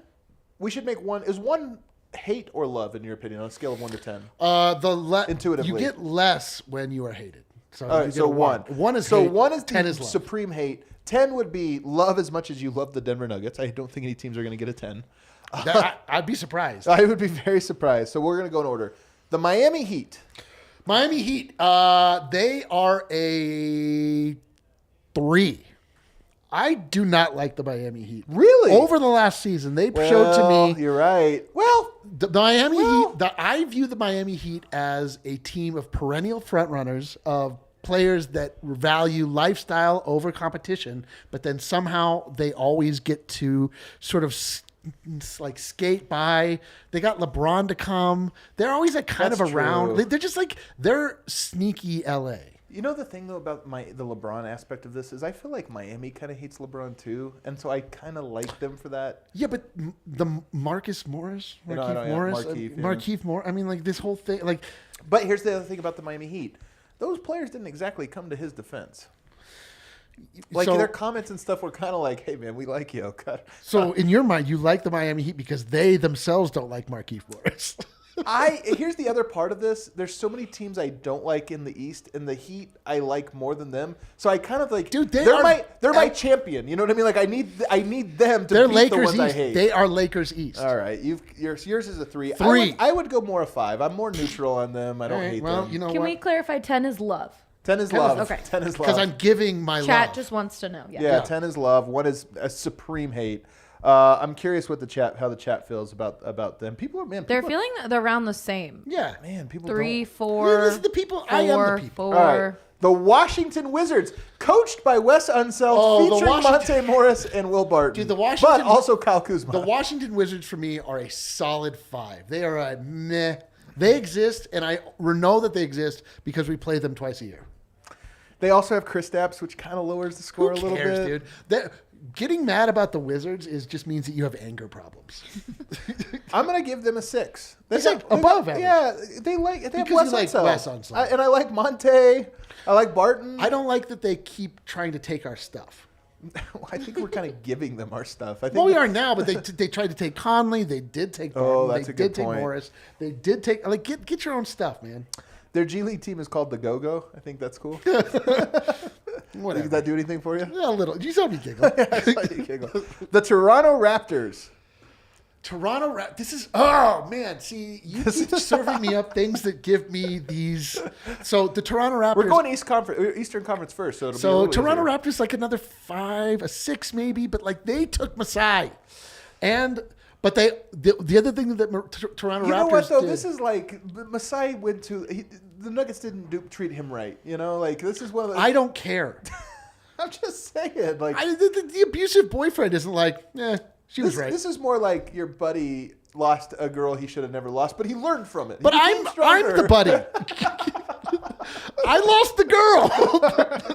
we should make one. Is one hate or love in your opinion on a scale of 1 to 10? Intuitively. You get less when you are hated. So, All you right, get so a one. One is so hate, 1 is 10 the is love. supreme hate. 10 would be love as much as you love the Denver Nuggets. I don't think any teams are going to get a 10. I'd be surprised. I would be very surprised. So we're going to go in order. The Miami Heat. Miami Heat, they are a 3. I do not like the Miami Heat. Really? Over the last season, they showed to me You're right. Well, the Miami Heat. I view the Miami Heat as a team of perennial frontrunners, of players that value lifestyle over competition, but then somehow they always get to sort of like skate by. They got LeBron to come. They're always like kind That's of around. true. They're just like, they're sneaky LA. you know the thing though about the LeBron aspect of this is I feel like Miami kind of hates LeBron too, and so I kind of like them for that. Yeah, but the Markeith Morris. Markeith Morris. I mean, like this whole thing, like. But here's the other thing about the Miami Heat. Those players didn't exactly come to his defense. Like So- their comments and stuff were kind of like, "Hey man, we like you." Cut. So in your mind, you like the Miami Heat because they themselves don't like Markeith Morris. Here's the other part of this. There's so many teams I don't like in the East, and the Heat I like more than them. So I kind of like, Dude, they're my champion. You know what I mean? Like I need them to They're beat Lakers the ones I East. hate. They are Lakers East. All right, yours is a 3. 3. I would go more a 5. I'm more neutral on them. I don't All right, hate well, them. you know Can what? we clarify 10 is love? 10 is love. Okay. 10 is love. Because I'm giving my Chat love. just wants to know. Yeah, 10 is love. 1 is a supreme hate. I'm curious how the chat feels about them. People are They're people- feeling around the same. Yeah. man. People 3, don't. 4. Yeah, this is the people. I am the people. 4. All right. The Washington Wizards, coached by Wes Unseld, Oh, the featuring Washington- Monte Morris and Will Barton. Dude, the Washington- but also Kyle Kuzma. The Washington Wizards for me are a solid 5. They are a meh. They exist, and I know that they exist because we play them twice a year. They also have Kristaps, which kind of lowers the score Who a little cares, bit. dude? Getting mad about the Wizards just means that you have anger problems. I'm gonna give them a 6. It's like above average. Yeah, they have Because Wes you like Unseld. Wes Unseld. And I like Monte. I like Barton. I don't like that they keep trying to take our stuff. I think we're kind of giving them our stuff. I think Well, we are now, but they tried to take Conley. They did take Barton. Oh, that's they a good did take point. Morris. They did take get your own stuff, man. Their G League team is called the Go-Go. I think that's cool. Whatever. Does that do anything for you? Yeah, a little. You saw me giggle. I saw you giggle. The Toronto Raptors. This is, oh man, see, you keep serving me up things that give me these. So the Toronto Raptors. We're going Eastern Conference first, so it'll be a little Toronto easier. Raptors like another 5, a 6 maybe, but like they took Masai, but the other thing that Toronto You Raptors know what though? did, This is like Masai went to the Nuggets didn't treat him right. You know, like this is one of the. I don't care. I'm just saying, like the abusive boyfriend isn't like, she was right. This is more like your buddy lost a girl he should have never lost, but he learned from it. But I'm the buddy. I lost the girl.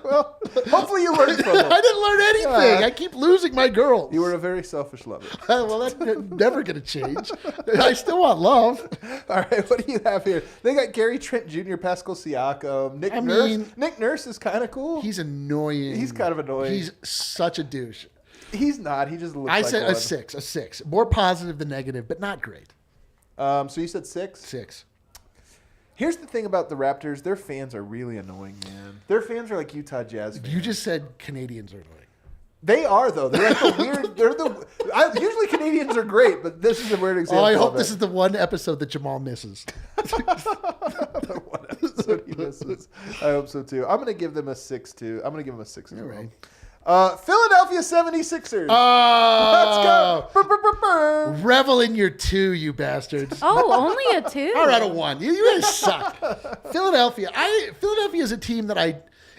Well, hopefully you learned from it. I didn't learn anything. I keep losing my girls. You were a very selfish lover. Well, that's never going to change. I still want love. All right, what do you have here? They got Gary Trent Jr., Pascal Siakam, Nick Nurse. Nick Nurse is kind of cool. He's annoying. He's kind of annoying. He's such a douche. He's not. He just looks I like said one. a six. More positive than negative, but not great. So you said 6? 6. Here's the thing about the Raptors. Their fans are really annoying, man. Their fans are like Utah Jazz fans. You just said Canadians are annoying. They are, though. They're like the weird. Usually Canadians are great, but this is a weird example. I hope this is the one episode that Jamal misses. The one episode he misses. I hope so, too. I'm going to give them a 6, too. I'm going to give them a 6 as well. Right. Philadelphia 76ers. Oh, Let's go. Revel in your 2, you bastards. Oh, only a 2. All right, a 1. You guys suck. Philadelphia. Philadelphia is a team that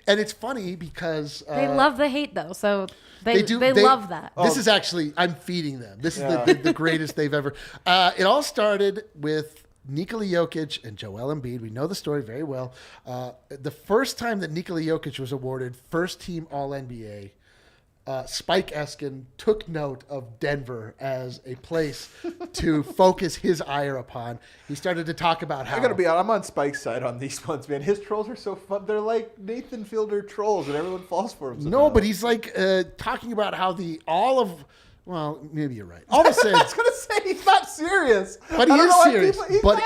and it's funny because They love the hate though, so they love that. This is actually, I'm feeding them. This is the greatest they've ever. It all started with Nikola Jokic and Joel Embiid. We know the story very well. The first time that Nikola Jokic was awarded first team All-NBA, Spike Eskin took note of Denver as a place to focus his ire upon. He started to talk about how... I gotta be honest, I'm on Spike's side on these ones, man. His trolls are so fun. They're like Nathan Fielder trolls, and everyone falls for him. No, but he's like talking about how well, maybe you're right. All of a sudden, I was gonna say he's not serious, but he is serious. He's But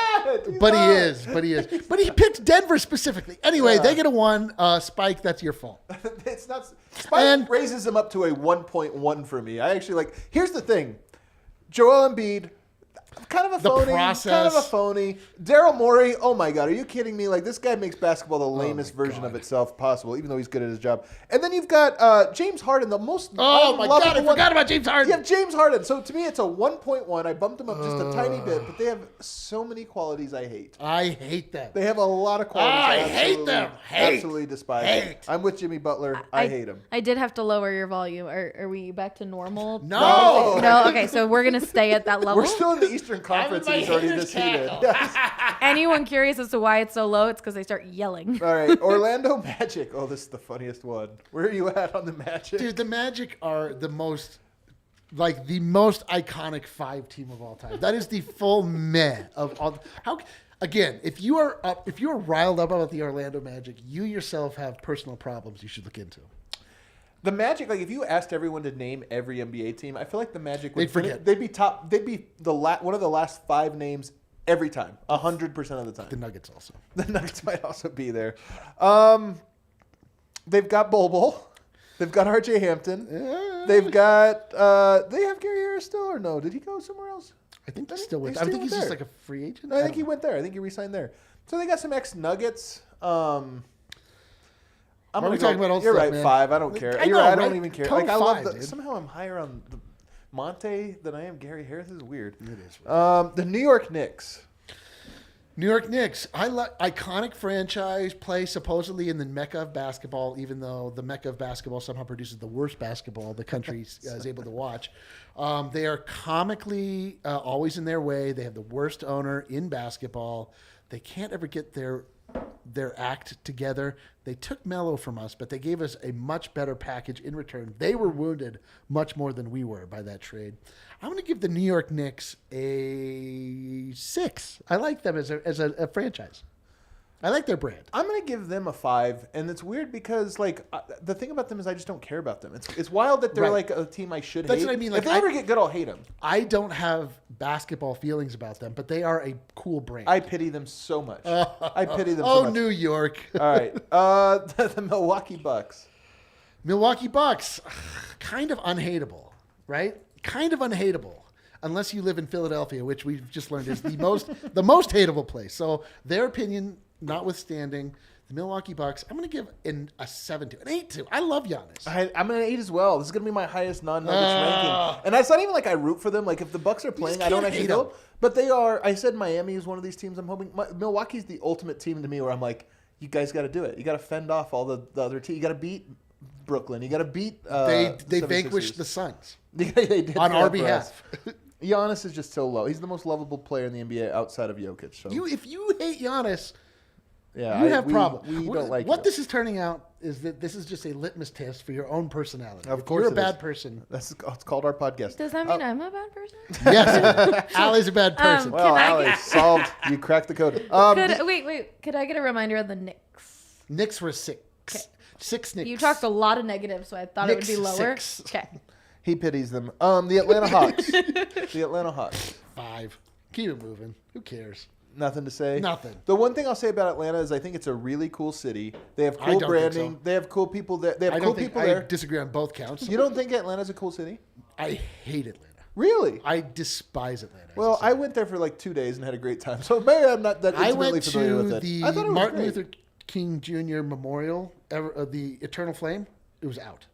he is. But he picked Denver specifically. Anyway, they get a 1. Spike, that's your fault. It's not. Spike raises him up to a 1.1 for me. I actually like. Here's the thing, Joel Embiid. Kind of a phony. Kind of a phony. Daryl Morey. Oh my God, are you kidding me? Like this guy makes basketball the lamest version of itself possible, even though he's good at his job. And then you've got James Harden, the most. Oh my God, I forgot about James Harden. You have James Harden. So to me, it's a 1.1. I bumped him up just a tiny bit, but they have so many qualities I hate. I hate them. They have a lot of qualities. I hate them. Absolutely despise. I'm with Jimmy Butler. I hate him. I did have to lower your volume. Are we back to normal? No. No. Okay, so we're gonna stay at that level. We're still in the Eastern Conference. He's already this heated. Anyone curious as to why it's so low? It's because they start yelling. All right, Orlando Magic. Oh, this is the funniest one. Where are you at on the Magic? Dude, the Magic are the most iconic 5 team of all time. That is the full meh of all. How again? If you are riled up about the Orlando Magic, you yourself have personal problems you should look into. The Magic, like if you asked everyone to name every NBA team, I feel like the Magic would They'd forget. They'd be top. They'd be one of the last 5 names every time, 100% of the time. The Nuggets also. The Nuggets might also be there. They've got Bol Bol. They've got R.J. Hampton. They've got. They have Gary Harris still or no? Did he go somewhere else? I think he's still with. I think he's just like a free agent. No, I think he went there. I think he re-signed there. So they got some ex-Nuggets. Are we talking about all You're stuff, right, man? 5. I don't care. I You're know, right. I right? don't even care. Tell Like I love 5, dude. somehow I'm higher on the Monte than I am Gary Harris. This is weird. It is weird. The New York Knicks. New York Knicks, iconic franchise, play supposedly in the Mecca of basketball, even though the Mecca of basketball somehow produces the worst basketball the country is able to watch. They are comically always in their way. They have the worst owner in basketball. They can't ever get their act together. They took Melo from us, but they gave us a much better package in return. They were wounded much more than we were by that trade. I'm going to give the New York Knicks a 6. I like them as a franchise. I like their brand. I'm going to give them a 5, and it's weird because like the thing about them is I just don't care about them. It's wild that they're like a team I should hate. That's what I mean. Like, if they ever get good, I'll hate them. I don't have basketball feelings about them, but they are a cool brand. I pity them so much. I pity them so much. Oh, New York. All right. The Milwaukee Bucks. Milwaukee Bucks, kind of unhateable, right? Kind of unhateable. Unless you live in Philadelphia, which we've just learned is the most hateable place. So their opinion notwithstanding, the Milwaukee Bucks, I'm going to give a 7 to an 8 to. I love Giannis. I'm an 8 as well. This is going to be my highest non-Nuggets ranking. And it's not even like I root for them. Like if the Bucks are playing, I don't actually go. But they are. I said Miami is one of these teams I'm hoping. Milwaukee's the ultimate team to me where I'm like, you guys got to do it. You got to fend off all the other teams. You got to beat Brooklyn. You got to beat. They 76ers. vanquished the Suns They did on that our for us. behalf. Giannis is just so low. He's the most lovable player in the NBA outside of Jokic. So If you hate Giannis, yeah, you have problems. We don't like what it. this is turning out is that this is just a litmus test for your own personality. Of If course you're a it bad is. person. It's called our podcast. Does that mean I'm a bad person? Yes, Allie's a bad person. Well, Can I Alex, solved. You cracked the code. Wait. Could I get a reminder of the Knicks? Knicks were 6. Okay. 6 Knicks. You talked a lot of negative, so I thought it would be Knicks, lower. 6. Okay. He pities them. The Atlanta Hawks. The Atlanta Hawks. 5. Keep it moving. Who cares? Nothing to say. Nothing. The one thing I'll say about Atlanta is I think it's a really cool city. They have I cool don't think branding. so. They have cool people there. They have I cool don't think people I there. disagree on both counts. You don't think Atlanta's a cool city? I hate Atlanta. Really? I despise Atlanta. as a Well, city. I went there for like 2 days and had a great time. So maybe I'm not that I intimately went familiar to with it. the I thought it was Martin great. Luther King Jr. Memorial, the Eternal Flame. It was out.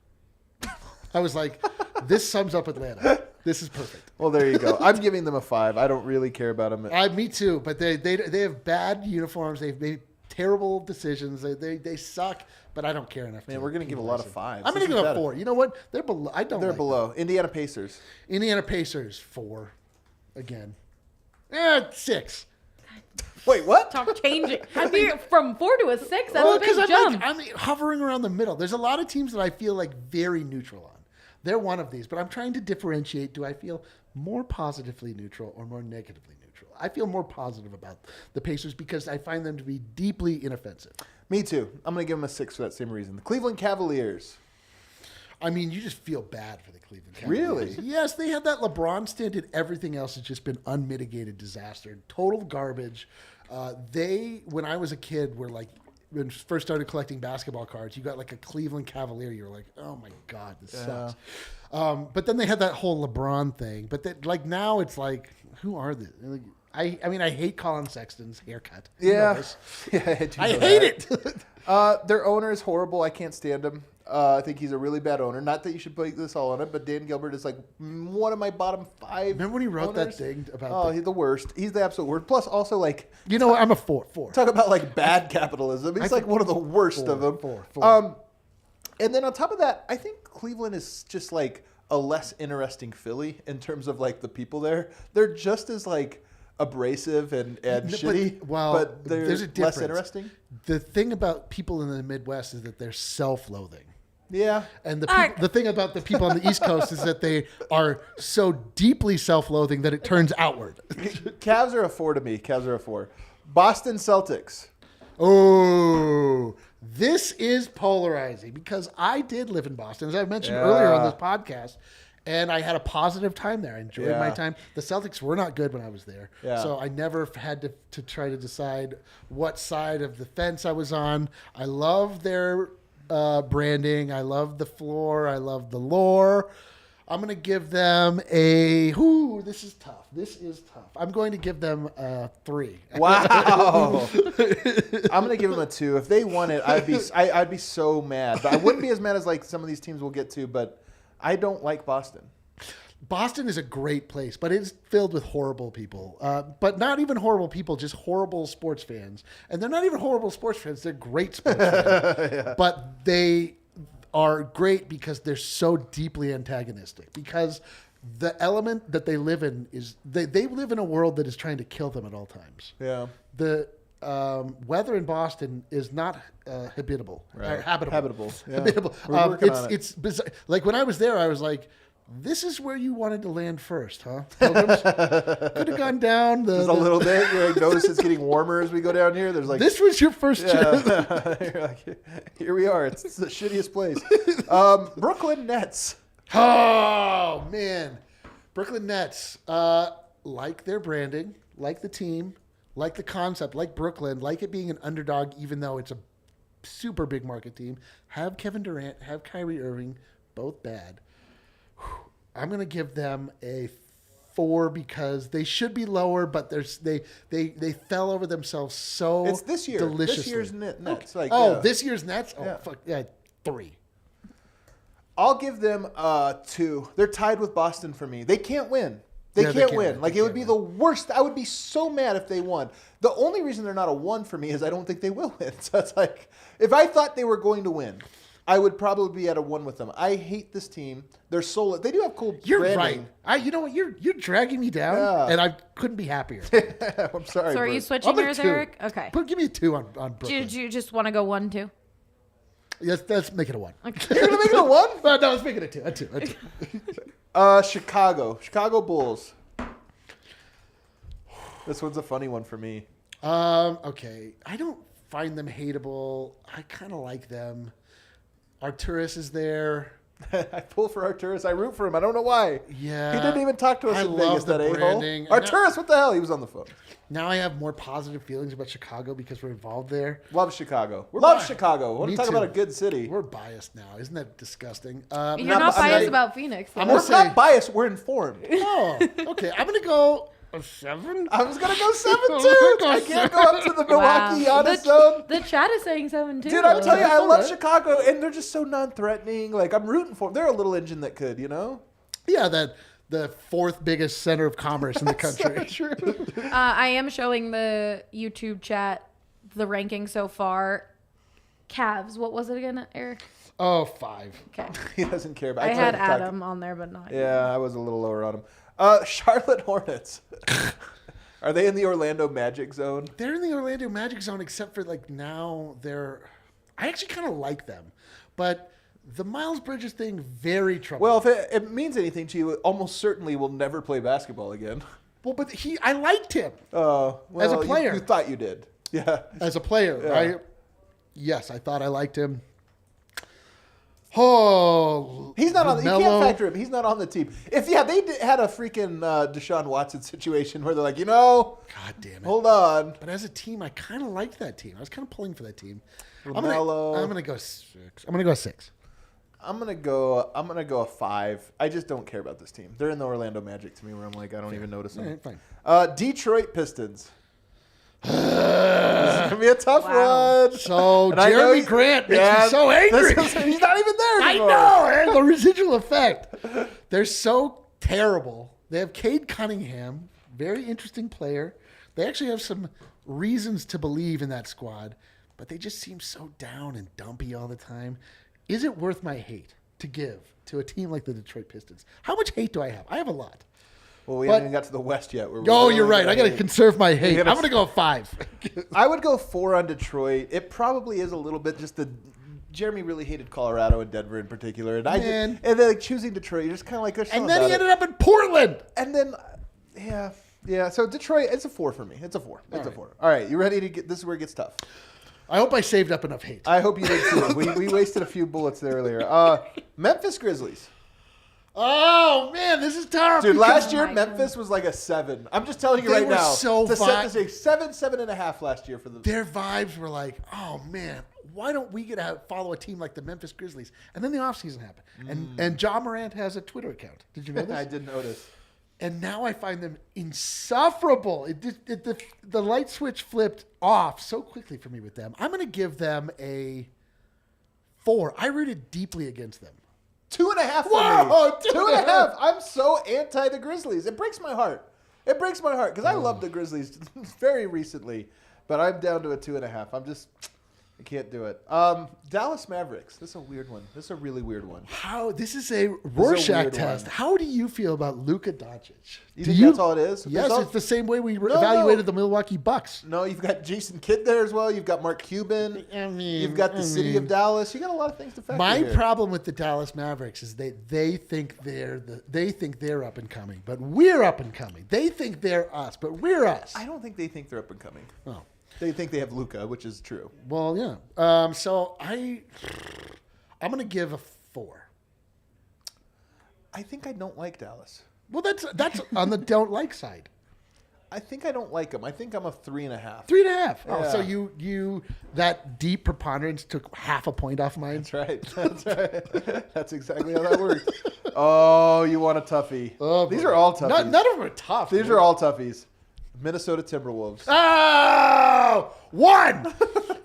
I was like, this sums up Atlanta. This is perfect. Well, there you go. I'm giving them a 5. I don't really care about them. Me too, but they have bad uniforms. They've made terrible decisions. They suck, but I don't care enough. Man, we're going to give a lot of 5s. I'm going to give a 4. You know what? They're below. I don't. They're like below. Indiana Pacers. them. Indiana Pacers 4. Again. 6. Wait, what? Talk changing. I'd be from 4 to a 6. That's Well, a big because jump. I'm hovering around the middle. There's a lot of teams that I feel like very neutral on. They're one of these, but I'm trying to differentiate. Do I feel more positively neutral or more negatively neutral? I feel more positive about the Pacers because I find them to be deeply inoffensive. Me too. I'm going to give them a 6 for that same reason. The Cleveland Cavaliers. I mean, you just feel bad for the Cleveland Cavaliers. Really? Yes, they had that LeBron stint, and everything else has just been unmitigated disaster, total garbage. When I was a kid, were like, when I first started collecting basketball cards, you got like a Cleveland Cavalier. You were like, oh my God, this sucks. But then they had that whole LeBron thing. But that, like now it's like, who are they? Like, I mean, I hate Colin Sexton's haircut. You know this. Yeah, I hate it. Their owner is horrible. I can't stand him. I think he's a really bad owner. Not that you should put this all on it, but Dan Gilbert is like one of my bottom 5. Remember when he wrote owners? that thing about? Oh, he's the worst. He's the absolute worst. Plus, also like You know what? I'm a 4. talk about like bad capitalism. He's like one of the worst of them. 4. And then on top of that, I think Cleveland is just like a less interesting Philly in terms of like the people there. They're just as like abrasive and shitty, but they're there's a difference. less interesting. The thing about people in the Midwest is that they're self-loathing. Yeah. And the thing about the people on the East Coast is that they are so deeply self-loathing that it turns outward. Cavs are a 4 to me. Cavs are a 4. Boston Celtics. Oh, this is polarizing because I did live in Boston, as I mentioned earlier on this podcast, and I had a positive time there. I enjoyed my time. The Celtics were not good when I was there, so I never had to try to decide what side of the fence I was on. I love their branding. I love the floor. I love the lore. I'm going to give them a... Ooh, this is tough. I'm going to give them a 3. Wow. I'm going to give them a 2. If they won it, I'd be so mad. But I wouldn't be as mad as like some of these teams we'll get to, but I don't like Boston. Boston is a great place, but it's filled with horrible people. But not even horrible people, just horrible sports fans. And they're not even horrible sports fans. They're great sports fans. But they are great because they're so deeply antagonistic. Because the element that they live in is they live in a world that is trying to kill them at all times. Yeah. The weather in Boston is not habitable. Right. Habitable. Yeah. Habitable. We're working on it. It's bizarre. Like when I was there, I was like, this is where you wanted to land first, huh? Pilgrims? Could have gone down Just a little bit. You like, notice it's getting warmer as we go down here. There's like This was your first trip. You're like, here we are. It's the shittiest place. Brooklyn Nets. Oh man, Brooklyn Nets. Like their branding, like the team, like the concept, like Brooklyn, like it being an underdog, even though it's a super big market team. Have Kevin Durant, have Kyrie Irving, both bad. I'm going to give them a 4 because they should be lower, but they fell over themselves so It's this year. deliciously. This year's Nets. Okay. Like, This year's Nets? Oh, Yeah. fuck. Yeah, 3. I'll give them 2. They're tied with Boston for me. They can't win. They Yeah, can't win. Like, it would be the worst. I would be so mad if they won. The only reason they're not a 1 for me is I don't think they will win. So it's like, if I thought they were going to win, I would probably be at a 1 with them. I hate this team. They're soulless. They do have cool You're branding. right. You know what? You're dragging me down, and I couldn't be happier. I'm sorry. So are you Brooke. switching yours, 2. Eric? Okay. Give me a 2 on Do Brooklyn. you just want to go 1, 2? Yes, let's make it a 1. Okay. You're going to make it a 1? No, let's make it a 2. A 2. Chicago Bulls. This one's a funny one for me. Okay. I don't find them hateable. I kind of like them. Arturis is there. I pull for Arturis. I root for him. I don't know why. Yeah. He didn't even talk to us I in love Vegas, the that a-hole. branding. Arturis, what the hell? He was on the phone. Now I have more positive feelings about Chicago because we're involved there. Love Chicago. We're Love biased. Chicago. Want Me to talk too. about a good city. We're biased now. Isn't that disgusting? You're not- not I'm biased not- about Phoenix. though. I'm We're gonna say- not biased. We're informed. Oh, okay. I'm going to go a 7. I was going to go 7 I'm too. gonna I go can't go up to the Milwaukee Wow. Giannis zone. The chat is saying 7 too. Dude, I'm telling you, I That's love all right. Chicago, and they're just so non-threatening. Like, I'm rooting for them. They're a little engine that could, you know? Yeah, the 4th biggest center of commerce in the country. True. I am showing the YouTube chat the ranking so far. Cavs. What was it again, Eric? Oh, 5. Okay. He doesn't care about I it. had Adam on there, but not. Yeah, I was a little lower on him. Charlotte Hornets. Are they in the Orlando Magic zone? They're in the Orlando Magic zone, except for now I actually kind of like them, but the Miles Bridges thing very troubling. Well, if it means anything to you, it almost certainly will never play basketball again. But I liked him Well, As a player. You thought you did. Yeah. as a player. Yeah. Yes, I thought I liked him. Oh, He's not on. You LaMelo. can't factor him. He's not on the team. If they had a freaking Deshaun Watson situation where they're like, God damn it. hold on, But as a team, I kind of liked that team. I was kind of pulling for that team. LaMelo. I'm gonna go 6. I'm gonna go 6. I'm gonna go a 5. I just don't care about this team. They're in the Orlando Magic to me, where I'm like, I don't even notice them. All right, fine. Detroit Pistons. This is gonna be a tough Wow. one. So And I know Jeremy he- Grant makes Yeah, me so angry. He's not even there I anymore. know, and the residual effect. They're so terrible. They have Cade Cunningham, very interesting player. They actually have some reasons to believe in that squad, but they just seem so down and dumpy all the time. Is it worth my hate to give to a team like the Detroit Pistons? How much hate do I have? I have a lot. Well, we But- haven't even got to the West yet. Where Oh, we're you're right. really I got to hate. conserve my hate. gotta- I'm going to go 5. I would go 4 on Detroit. It probably is a little bit just the Jeremy really hated Colorado and Denver in particular, and Man. and then like choosing Detroit, you're just kind of like there's something And then he about ended up in Portland. it. And then yeah. So Detroit, it's a 4 for me. It's a 4. It's All a right. 4. All right, you ready to get? This is where it gets tough. I hope I saved up enough hate. I hope you did too. We wasted a few bullets there earlier. Memphis Grizzlies. Oh, man, this is tough. Dude, because- last year my Memphis was like a 7. I'm just telling you They right were now. so to set fine. the stage, 7.5 last year for the. Their vibes were like, oh, man, why don't we get to follow a team like the Memphis Grizzlies? And then the offseason happened. And Ja Morant has a Twitter account. Did you know this? I did notice. And now I find them insufferable. The light switch flipped off so quickly for me with them. I'm going to give them a 4. I rooted deeply against them. 2.5 for Whoa, me. 2.5. I'm so anti the Grizzlies. It breaks my heart. It breaks my heart because I loved the Grizzlies very recently, but I'm down to a 2.5. I can't do it. Dallas Mavericks. This is a weird one. This is a really weird one. This is a Rorschach weird test. one. How do you feel about Luka Doncic? You think that's all it is? Yes, There's it's the same way we No. evaluated the Milwaukee Bucks. No, you've got Jason Kidd there as well. You've got Mark Cuban. You've got the city of Dallas. You got a lot of things to factor My here. problem with the Dallas Mavericks is they think they're up and coming, but we're up and coming. They think they're us, but we're us. I don't think they think they're up and coming. Oh. They think they have Luka, which is true. Well, yeah. So I'm going to give a 4. I think I don't like Dallas. Well, that's on the don't like side. I think I don't like them. I think I'm a 3.5. 3.5. Oh, Yeah. so you that deep preponderance took half a point off mine. That's right. That's right. That's exactly how that works. Oh, you want a toughie. Oh, These boy. are all toughies. None of them are tough. These dude. are all toughies. Minnesota Timberwolves. Oh, 1.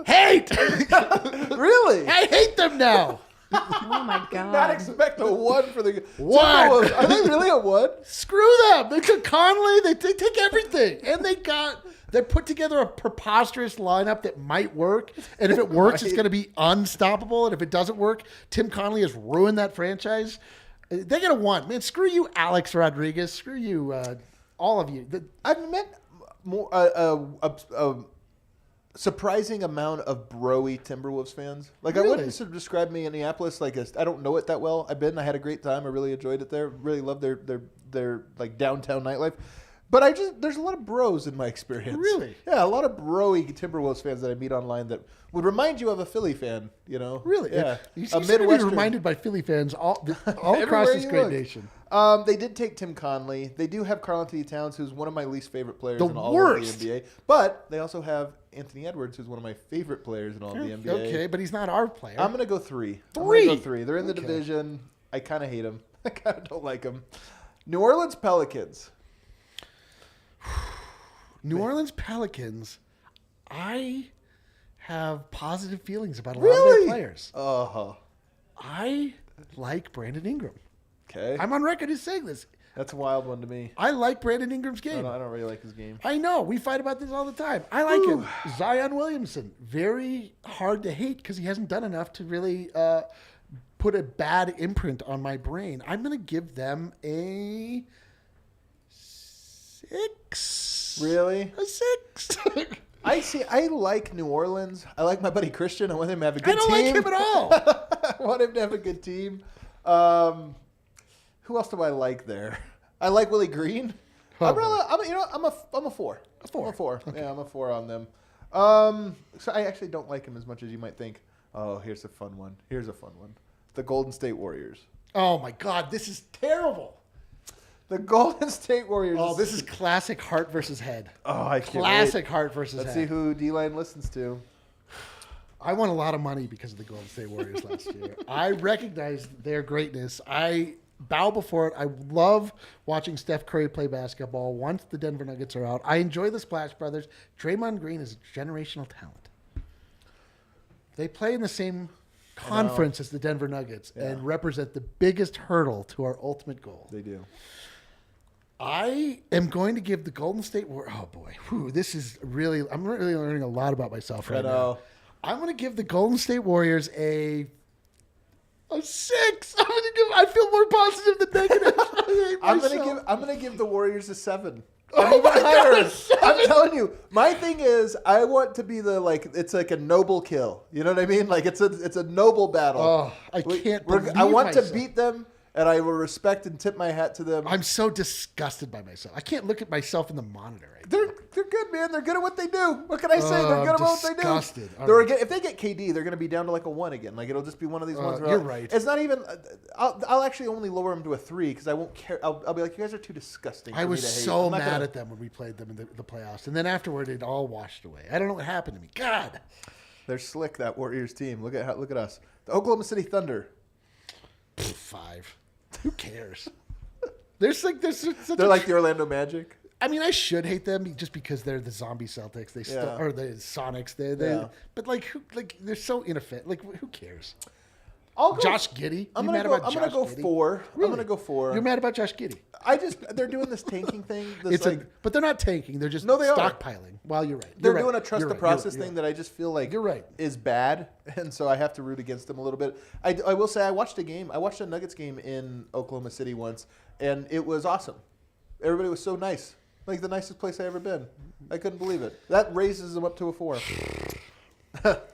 Hate. Really? I hate them now. Oh my Not god. expect a 1 for the One. Timberwolves. Are they really a 1? Screw them. They took Conley. They take everything. And they put together a preposterous lineup that might work. And if it works, it's going to be unstoppable. And if it doesn't work, Tim Conley has ruined that franchise. They're going to want. Man, screw you, Alex Rodriguez. Screw you, all of you. I've met more surprising amount of broy Timberwolves fans. Like, Really? I wouldn't sort of describe Minneapolis like I don't know it that well. I had a great time. I really enjoyed it there. Really loved their like downtown nightlife. But there's a lot of bros in my experience. Really? Yeah, a lot of broy Timberwolves fans that I meet online that would remind you of a Philly fan, you know? Really? Yeah. You A seem to be Midwestern. reminded by Philly fans all across Everywhere this you great look. nation. They did take Tim Conley. They do have Karl-Anthony Towns, who's one of my least favorite players The in all worst. of the NBA. But they also have Anthony Edwards, who's one of my favorite players in all of the NBA. Okay, but he's not our player. I'm going to go 3. Three? I'm gonna go 3. They're in the Okay. division. I kind of hate them. I kind of don't like them. New Orleans Pelicans. New Orleans Pelicans, I have positive feelings about a lot of Really? their players. Uh-huh. I like Brandon Ingram. Okay. I'm on record as saying this. That's a wild one to me. I like Brandon Ingram's I game. don't really like his game. I know. We fight about this all the time. I like him. Zion Williamson, very hard to hate because he hasn't done enough to really put a bad imprint on my brain. I'm going to give them a 6. Really? A 6. I like New Orleans. I like my buddy Christian. I want him to have a good I don't team. like him at all. I want him to have a good team. Who else do I like there? I like Willie Green. Oh, I'm a 4. A 4. I'm a 4. Okay. Yeah, I'm a 4 on them. So I actually don't like him as much as you might think. Oh, here's a fun one. The Golden State Warriors. Oh my God, this is terrible. The Golden State Warriors. Oh, this is classic heart versus head. Oh, I can't Classic wait. heart versus Let's head. see who D-Line listens to. I won a lot of money because of the Golden State Warriors last year. I recognize their greatness. I bow before it. I love watching Steph Curry play basketball once the Denver Nuggets are out. I enjoy the Splash Brothers. Draymond Green is a generational talent. They play in the same conference as the Denver Nuggets and represent the biggest hurdle to our ultimate goal. They do. I am going to give the Golden State Warriors. Oh boy, I'm really learning a lot about myself right now. I'm going to give the Golden State Warriors a 6. I feel more positive than negative. I'm gonna give the Warriors a 7. Oh my God, I'm telling you, my thing is I want to be it's like a noble kill. You know what I mean? Like it's a noble battle. Oh, I can't believe I want myself. to beat them, and I will respect and tip my hat to them. I'm so disgusted by myself. I can't look at myself in the monitor right now. They're good, man. They're good at what they do. What can I say? They're I'm good at what they do. disgusted. All They're right. If they get KD, they're going to be down to like a 1 again. Like it'll just be one of these ones. Where you're right. It's not even. I'll actually only lower them to a 3 because I won't care. I'll be like, you guys are too disgusting. I for was me to hate. so I'm not mad gonna- at them when we played them in the playoffs. And then afterward, it all washed away. I don't know what happened to me. God. They're slick, that Warriors team. Look at us. The Oklahoma City Thunder. 5. Who cares? They're like the Orlando Magic. I mean, I should hate them just because they're the zombie Celtics. They still Yeah. or the Sonics. They Yeah. but they're so ineffective. Like who cares? I'll go, Josh Giddey. I'm You gonna mad go. about I'm gonna Josh go Giddey? 4. Really? I'm gonna go 4. You're mad about Josh Giddey. They're doing this tanking thing. This It's but they're not tanking. They're just No, they are. stockpiling. Well, you're right. they're You're doing right. a trust You're the right. process You're thing right. that I just feel like You're right. is bad, and so I have to root against them a little bit. I will say I watched a Nuggets game in Oklahoma City once, and it was awesome. Everybody was so nice, like the nicest place I ever been. I couldn't believe it. That raises them up to a 4.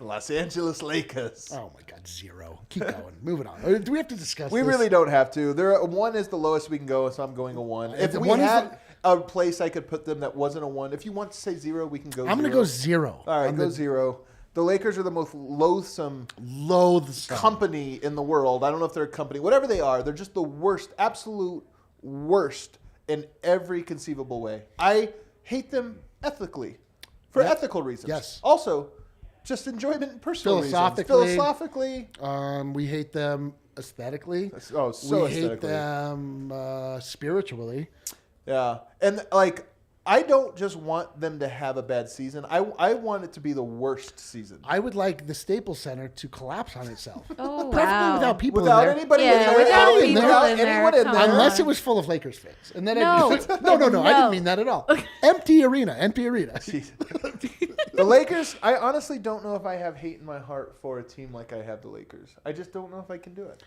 Los Angeles Lakers. Oh my God, 0. Keep going. Moving on. Do we have to discuss? We this? really don't have to. 1 is the lowest we can go, so I'm going a 1. If The we one is had a place I could put them that wasn't a 1, if you want to say 0, we can go. I'm 0. going to go 0. All right, I'm go the 0. The Lakers are the most loathsome loathsome company in the world. I don't know if they're a company. Whatever they are, they're just the worst, absolute worst in every conceivable way. I hate them ethically, for ethical reasons. Yes. Also, just enjoyment and personal Philosophically. reasons. Philosophically. We hate them aesthetically. Oh, so we hate aesthetically. them spiritually. Yeah. And like I don't just want them to have a bad season. I want it to be the worst season. I would like the Staples Center to collapse on itself. Oh, Preferably wow. without people Without in there. anybody in Yeah, there. without Allie, people without in there. anyone in Come there. on. Unless it was full of Lakers fans. And then No. no, I didn't mean that at all. Empty arena. Jeez. The Lakers, I honestly don't know if I have hate in my heart for a team like I have the Lakers. I just don't know if I can do it.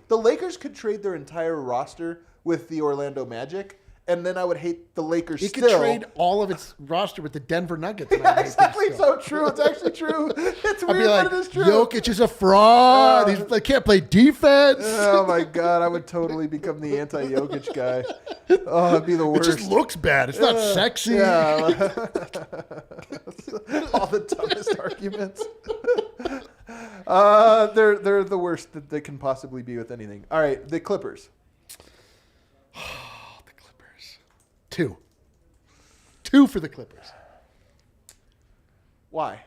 The Lakers could trade their entire roster with the Orlando Magic, and then I would hate the Lakers It still. could trade all of its roster with the Denver Nuggets. and I'd Yeah, hate them exactly. still. So true. It's actually true. It's I'd weird, be like, but it is true. Jokic is a fraud. He can't play defense. Oh my God, I would totally become the anti-Jokic guy. Oh, that'd be the It worst. just looks bad. It's not sexy. Yeah. All the dumbest arguments. They're the worst that they can possibly be with anything. All right, the Clippers. The Clippers. Two for the Clippers. Why?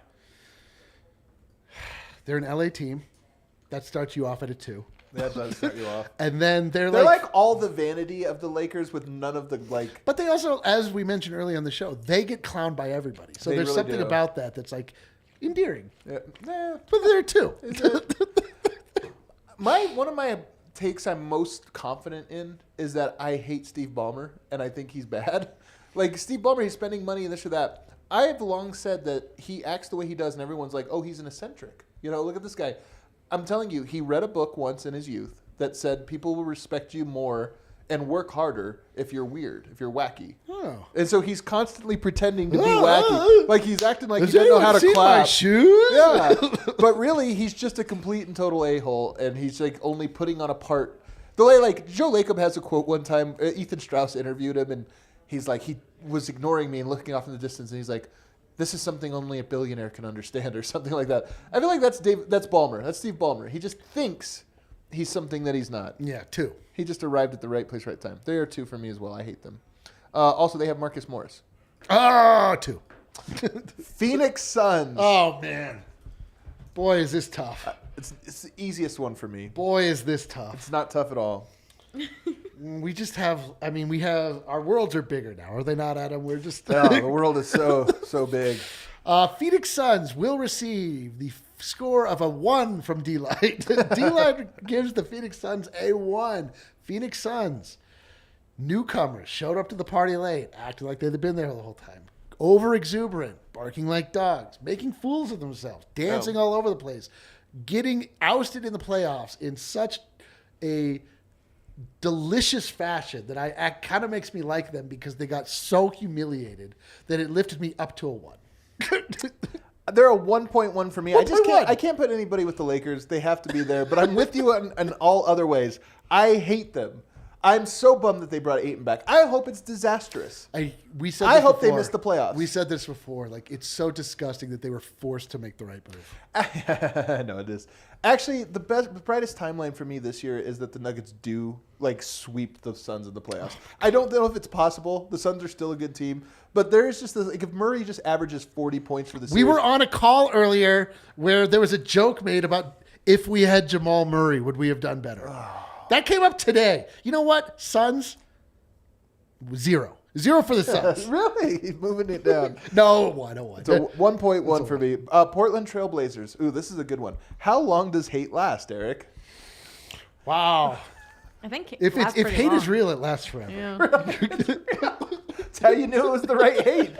They're an LA team. That starts you off at a 2. That does set you off. And then they're They're like, like all the vanity of the Lakers with none of the like. but they also, as we mentioned earlier on the show, they get clowned by everybody. So They there's really something do. about that that's like endearing. Nah. But they're 2. One of my takes I'm most confident in is that I hate Steve Ballmer and I think he's bad. Like Steve Ballmer, he's spending money and this or that. I have long said that he acts the way he does, and everyone's like, "Oh, he's an eccentric." You know, look at this guy. I'm telling you, he read a book once in his youth that said people will respect you more and work harder if you're weird, if you're wacky. Oh. And so he's constantly pretending to be wacky, like he's acting like he Has doesn't know anyone how to seen clap. my shoes? Yeah, but really, he's just a complete and total a-hole, and he's like only putting on a part. The way, like, Joe Lacob has a quote one time. Ethan Strauss interviewed him, and he's like, he was ignoring me and looking off in the distance, and he's like, "This is something only a billionaire can understand," or something like that. I feel like that's Ballmer. That's Steve Ballmer. He just thinks he's something that he's not. Yeah, 2. He just arrived at the right place, right time. They are 2 for me as well. I hate them. Also, they have Marcus Morris. Oh, 2. Phoenix Suns. Oh, man. Boy, is this tough. It's the easiest one for me. Boy, is this tough. It's not tough at all. We just have, our worlds are bigger now, are they not, Adam? We're just. No, the world is so big. Phoenix Suns will receive the score of a 1 from D-Light. D-Light gives the Phoenix Suns a 1. Phoenix Suns, newcomers, showed up to the party late, acting like they'd been there the whole time. Over exuberant, barking like dogs, making fools of themselves, dancing all over the place, getting ousted in the playoffs in such a delicious fashion that I kind of makes me like them because they got so humiliated that it lifted me up to a 1. They're a 1.1 for me. I just 1.1. I can't put anybody with the Lakers. They have to be there. But I'm with you on all other ways. I hate them. I'm so bummed that they brought Ayton back. I hope it's disastrous. I hope they missed the playoffs. We said this before. Like, it's so disgusting that they were forced to make the right move. No, it is. Actually, the brightest timeline for me this year is that the Nuggets do sweep the Suns in the playoffs. I don't know if it's possible. The Suns are still a good team, but there is just if Murray just averages 40 points for the series. We were on a call earlier where there was a joke made about if we had Jamal Murray, would we have done better? That came up today. You know what? Suns, 0. 0 for the Suns. Really? He's moving it down. No, 1. So 1.1 for me. Portland Trailblazers. Ooh, this is a good one. How long does hate last, Eric? Wow. I think If hate is real, it lasts forever. Yeah. That's how you knew it was the right hate.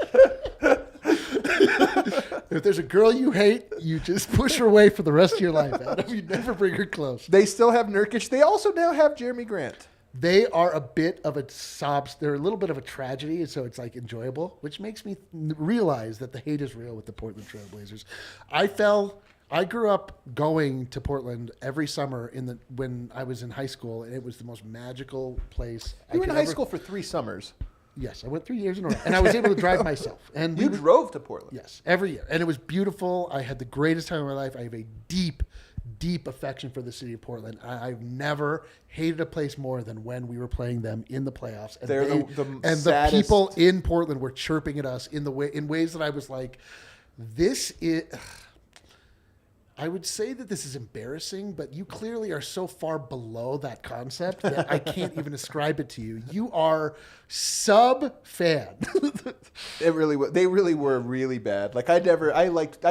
If there's a girl you hate, you just push her away for the rest of your life, Adam. You never bring her close. They still have Nurkic. They also now have Jeremy Grant. They are a bit of a they're a little bit of a tragedy, so it's like enjoyable, which makes me realize that the hate is real with the Portland Trailblazers. I grew up going to Portland every summer when I was in high school, and it was the most magical place. You were in high school for 3 summers. Yes, I went 3 years in a row, and I was able to drive myself. And You drove to Portland. Yes, every year. And it was beautiful. I had the greatest time of my life. I have a deep, deep affection for the city of Portland. I've never hated a place more than when we were playing them in the playoffs. And They're the the people in Portland were chirping at us in ways that I was like, this is... I would say that this is embarrassing, but you clearly are so far below that concept that I can't even ascribe it to you. You are sub-fan. It really was. They really were really bad. Like I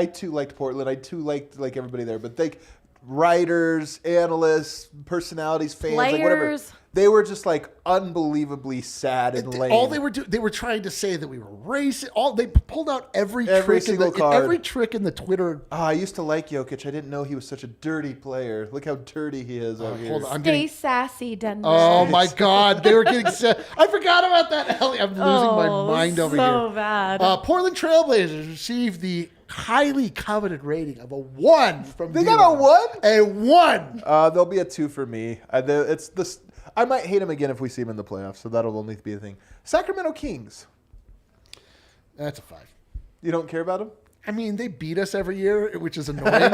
too liked Portland. I too liked like everybody there, but writers, analysts, personalities, fans, like whatever. Players. They were just like unbelievably sad and lame. All they were trying to say that we were racist. They pulled out every trick single card. every trick in the Twitter. Oh, I used to like Jokic. I didn't know he was such a dirty player. Look how dirty he is out here. Hold on, Stay sassy, Denver. Oh my God, they were getting set. I forgot about that. I'm losing my mind over here. So bad. Portland Trailblazers received the highly coveted rating of a 1 from They Vila. got a 1? A 1. There'll be a 2 for me. I might hate him again if we see him in the playoffs, so that'll only be a thing. Sacramento Kings. That's a 5. You don't care about them? I mean, they beat us every year, which is annoying.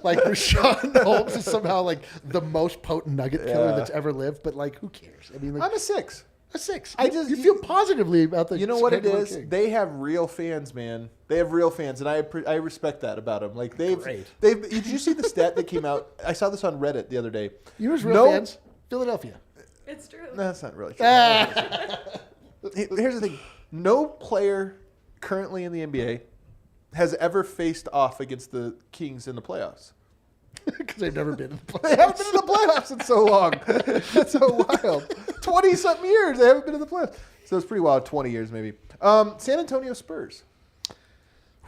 Like, Rashawn Holmes is somehow, like, the most potent nugget killer that's ever lived, but, like, who cares? I mean, like, I'm a 6. A 6. You feel positively about the. You know what it Sacramento is? Kings. They have real fans, man. They have real fans, and I respect that about them. Like Great. Did you see the stat that came out? I saw this on Reddit the other day. You know who's real fans? Philadelphia. It's true. No, that's not really true. Here's the thing: no player currently in the NBA has ever faced off against the Kings in the playoffs. Because they've never been in the playoffs. They haven't been in the playoffs in so long. That's so wild. 20-something years they haven't been in the playoffs. So it's pretty wild. 20 years maybe. San Antonio Spurs.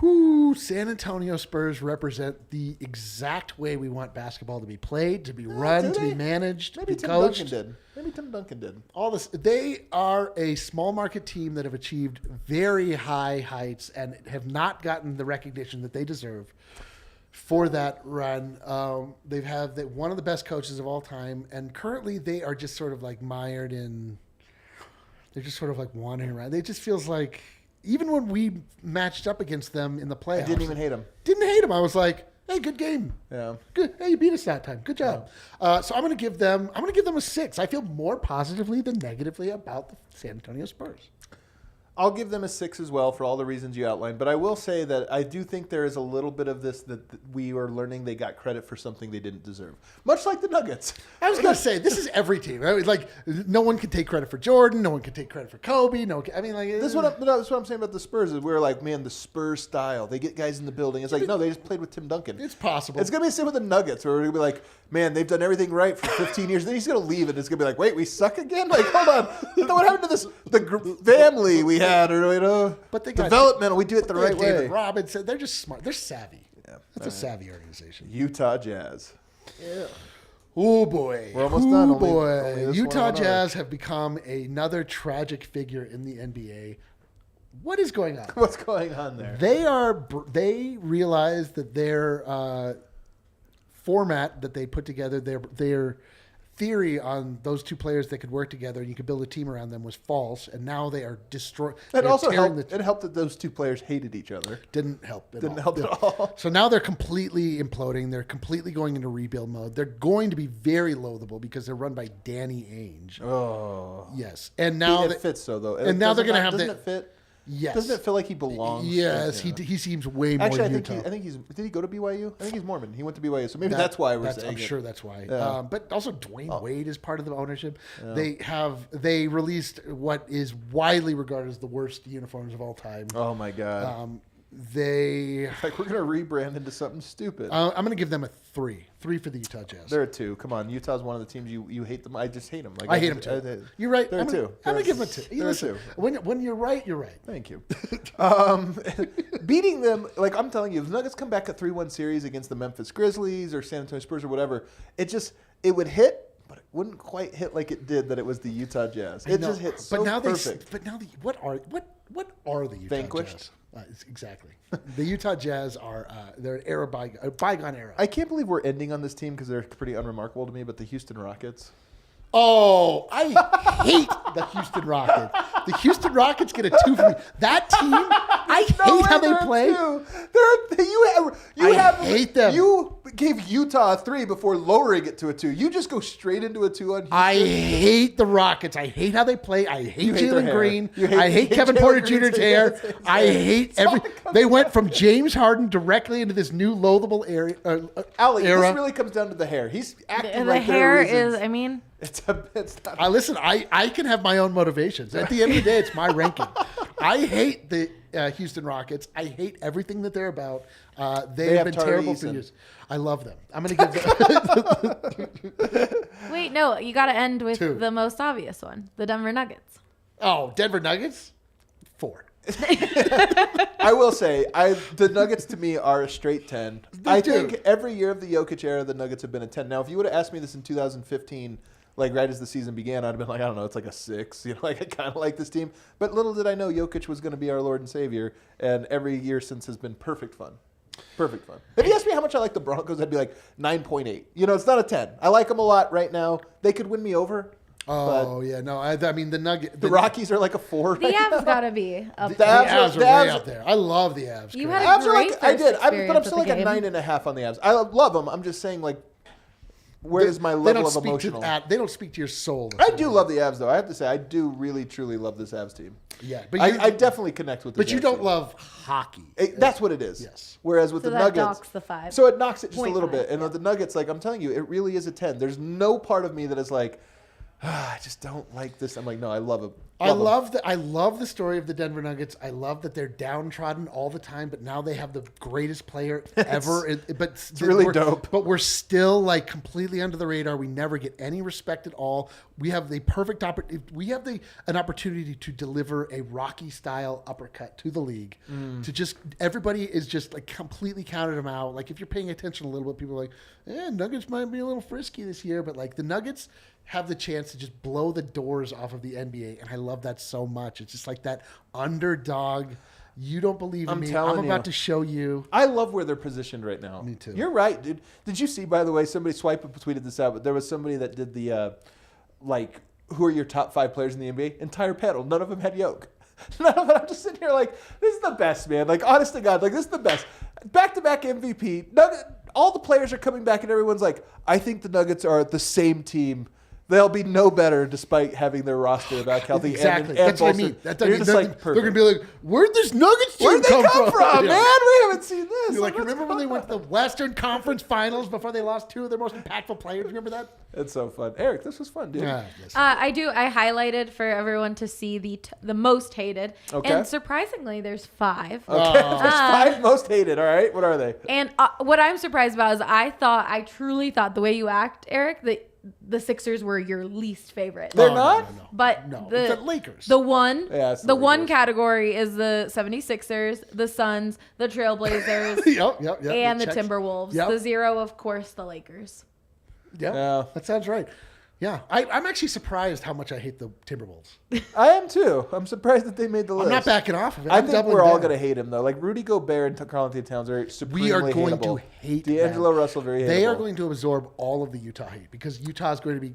Whoo, San Antonio Spurs represent the exact way we want basketball to be played, to be run, to be managed, Maybe to be Tim coached. Tim Duncan did. All this. They are a small market team that have achieved very high heights and have not gotten the recognition that they deserve for that run. They've had one of the best coaches of all time, and currently they are just sort of like mired in. They're just sort of like wandering around. It just feels like even when we matched up against them in the playoffs, I didn't even hate him. I was like, hey, good game. Yeah. Good. Hey, you beat us that time. Good job. So I'm going to give them a 6. I feel more positively than negatively about the San Antonio Spurs. I'll give them a 6 as well for all the reasons you outlined. But I will say that I do think there is a little bit of this that we are learning they got credit for something they didn't deserve. Much like the Nuggets. I was going to say, this is every team. Right? Like, no one can take credit for Jordan. No one can take credit for Kobe. This is what I'm saying about the Spurs. Is we're like, man, the Spurs style. They get guys in the building. It's like, no, they just played with Tim Duncan. It's possible. It's going to be the same with the Nuggets, where we're going to be like, man, they've done everything right for 15 years. Then he's going to leave, and it's going to be like, wait, we suck again? Like, hold on. What happened to the family we had? Or, but they got developmental. We do it the right way. David Robinson. They're just smart. They're savvy. Yeah, that's a savvy organization. Utah Jazz. Yeah. Oh boy. We're almost done. Oh boy. Only Utah Jazz have become another tragic figure in the NBA. What is going on? What's going on there? They realize that their format that they put together, their theory on those two players that could work together and you could build a team around them was false, and now they are destroying. It also helped. It helped that those two players hated each other. Didn't help at all. So now they're completely imploding. They're completely going into rebuild mode. They're going to be very loathable because they're run by Danny Ainge. Oh, yes. And now it fits though. And now they're going to have doesn't it fit? Yes. Doesn't it feel like he belongs? Yes, he seems way more Actually, Utah. I think he's. Did he go to BYU? I think he's Mormon. He went to BYU, so maybe that's why we're saying I'm sure that's why. Yeah. But also Dwayne Wade is part of the ownership. Yeah. They released what is widely regarded as the worst uniforms of all time. Oh my god. Like we're gonna rebrand into something stupid. I'm gonna give them a 3 for the Utah Jazz. They're a 2. Come on, Utah's one of the teams you hate them. I just hate them. Like I hate them too. You're right. They're a 2. I'm gonna give them a 2. They're a 2. When you're right, you're right. Thank you. Beating them, like I'm telling you, if the Nuggets come back a 3-1 series against the Memphis Grizzlies or San Antonio Spurs or whatever, it would hit, but it wouldn't quite hit like it did that it was the Utah Jazz. It just hit so perfect. What are the Utah Vanquished? Jazz? Exactly. The Utah Jazz are they're an era bygone era. I can't believe we're ending on this team because they're pretty unremarkable to me, but the Houston Rockets. Oh, I hate the Houston Rockets. The Houston Rockets get a 2 for me. That team, I I hate how they play. I hate them. You gave Utah a 3 before lowering it to a 2. You just go straight into a 2 on Houston. I hate the Rockets. I hate how they play. I hate You hate their Jalen hair. Green. You hate- I you hate hate Kevin Jalen Porter Green's Jr.'s hair. hair. I hate every. They went from James Harden directly into this new loathable era. Allie, this really comes down to the hair. He's acting The like there hair are is, reasons. I mean, It's not. I can have my own motivations. At the end of the day, it's my ranking. I hate the Houston Rockets. I hate everything that they're about. They have been Tari terrible for Eason. years. I love them. I'm going to give them. wait, no, you got to end with 2. the most obvious one, the Denver Nuggets. Oh, Denver Nuggets? 4. I will say, the Nuggets to me are a straight 10. I think every year of the Jokic era, the Nuggets have been a 10. Now, if you would have asked me this in 2015, like right as the season began, I'd have been like, I don't know, it's like a 6. You know, like I kind of like this team. But little did I know Jokic was going to be our Lord and Savior, and every year since has been perfect fun. Perfect fun. If you asked me how much I like the Broncos, I'd be like 9.8. You know, it's not a 10. I like them a lot right now. They could win me over. Oh, yeah. No, I mean, The Rockies are like a 4. The Avs got to be up The there. Avs are way up there. I love the Avs. You Chris. had a Avs are great like, I did, first but I'm experience still with like the a game. 9.5 on the Avs. I love them. I'm just saying, like, where's my level of emotional? They don't speak to your soul. I do love the Avs, though. I have to say, I do really, truly love this Avs team. Yeah, but I definitely connect with this But you Avs don't team. love hockey. That's what it is. Yes. Whereas with So the that Nuggets, docks the 5. so it knocks it just a little 0.5, bit. And yeah. with the Nuggets, like I'm telling you, it really is a 10. There's no part of me that is like, I just don't like this. I'm like, no, I love it. I love the story of the Denver Nuggets. I love that they're downtrodden all the time, but now they have the greatest player ever. It's really dope. But we're still like completely under the radar. We never get any respect at all. We have the perfect opportunity. We have an opportunity to deliver a Rocky style uppercut to the league. To just everybody is just like completely counted them out. Like if you're paying attention a little bit, people are like, Nuggets might be a little frisky this year, but like the Nuggets have the chance to just blow the doors off of the NBA, and I love that so much. It's just like that underdog. You don't believe in me. I'm about to show you. I love where they're positioned right now. Me too. You're right, dude. Did you see, by the way, somebody tweeted this out, but there was somebody that did the, who are your top 5 players in the NBA? Entire panel. None of them had Yoke. None of them. I'm just sitting here like, this is the best, man. Like, honest to God, like, this is the best. Back-to-back MVP. All the players are coming back, and everyone's like, I think the Nuggets are the same team. They'll be no better despite having their roster about healthy. Exactly. And That's what I mean. You're just like, they're going to be like, where'd this Nuggets team where'd they come from, Yeah. man? We haven't seen this. You're like, what's remember when they going went to the Western Conference Finals before they lost 2 of their most impactful players? Remember that? It's so fun. Eric, this was fun, dude. Yes. I do. I highlighted for everyone to see the most hated. Okay. And surprisingly, there's 5. Okay. There's 5 most hated. All right. What are they? And what I'm surprised about is I truly thought the way you act, Eric, that the Sixers were your least favorite. They're not? But No, the it's the Lakers. The one, Yeah, it's the the one Lakers. category is the 76ers, the Suns, the Trailblazers, Yep. and the Checks. Timberwolves. Yep. The 0, of course, the Lakers. Yeah, Yeah. that sounds right. Yeah, I'm actually surprised how much I hate the Timberwolves. I am too. I'm surprised that they made the list. I'm not backing off of it. I I'm think doubling we're all down. going to hate him, though. Like Rudy Gobert and Karl-Anthony Towns are supremely We are going hateable. to hate D'Angelo them. Russell, very hateable. They are going to absorb all of the Utah hate because Utah is going to be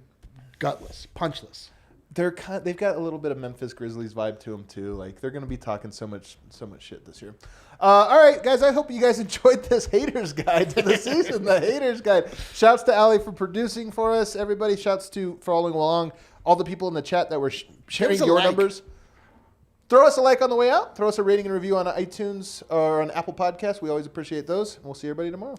gutless, punchless. They've got a little bit of Memphis Grizzlies vibe to them too. Like they're going to be talking so much shit this year. All right, guys. I hope you guys enjoyed this haters guide to the season. The haters guide. Shouts to Allie for producing for us. Everybody, shouts to following along. All the people in the chat that were sharing your numbers. Throw us a like on the way out. Throw us a rating and review on iTunes or on Apple Podcasts. We always appreciate those. And we'll see everybody tomorrow.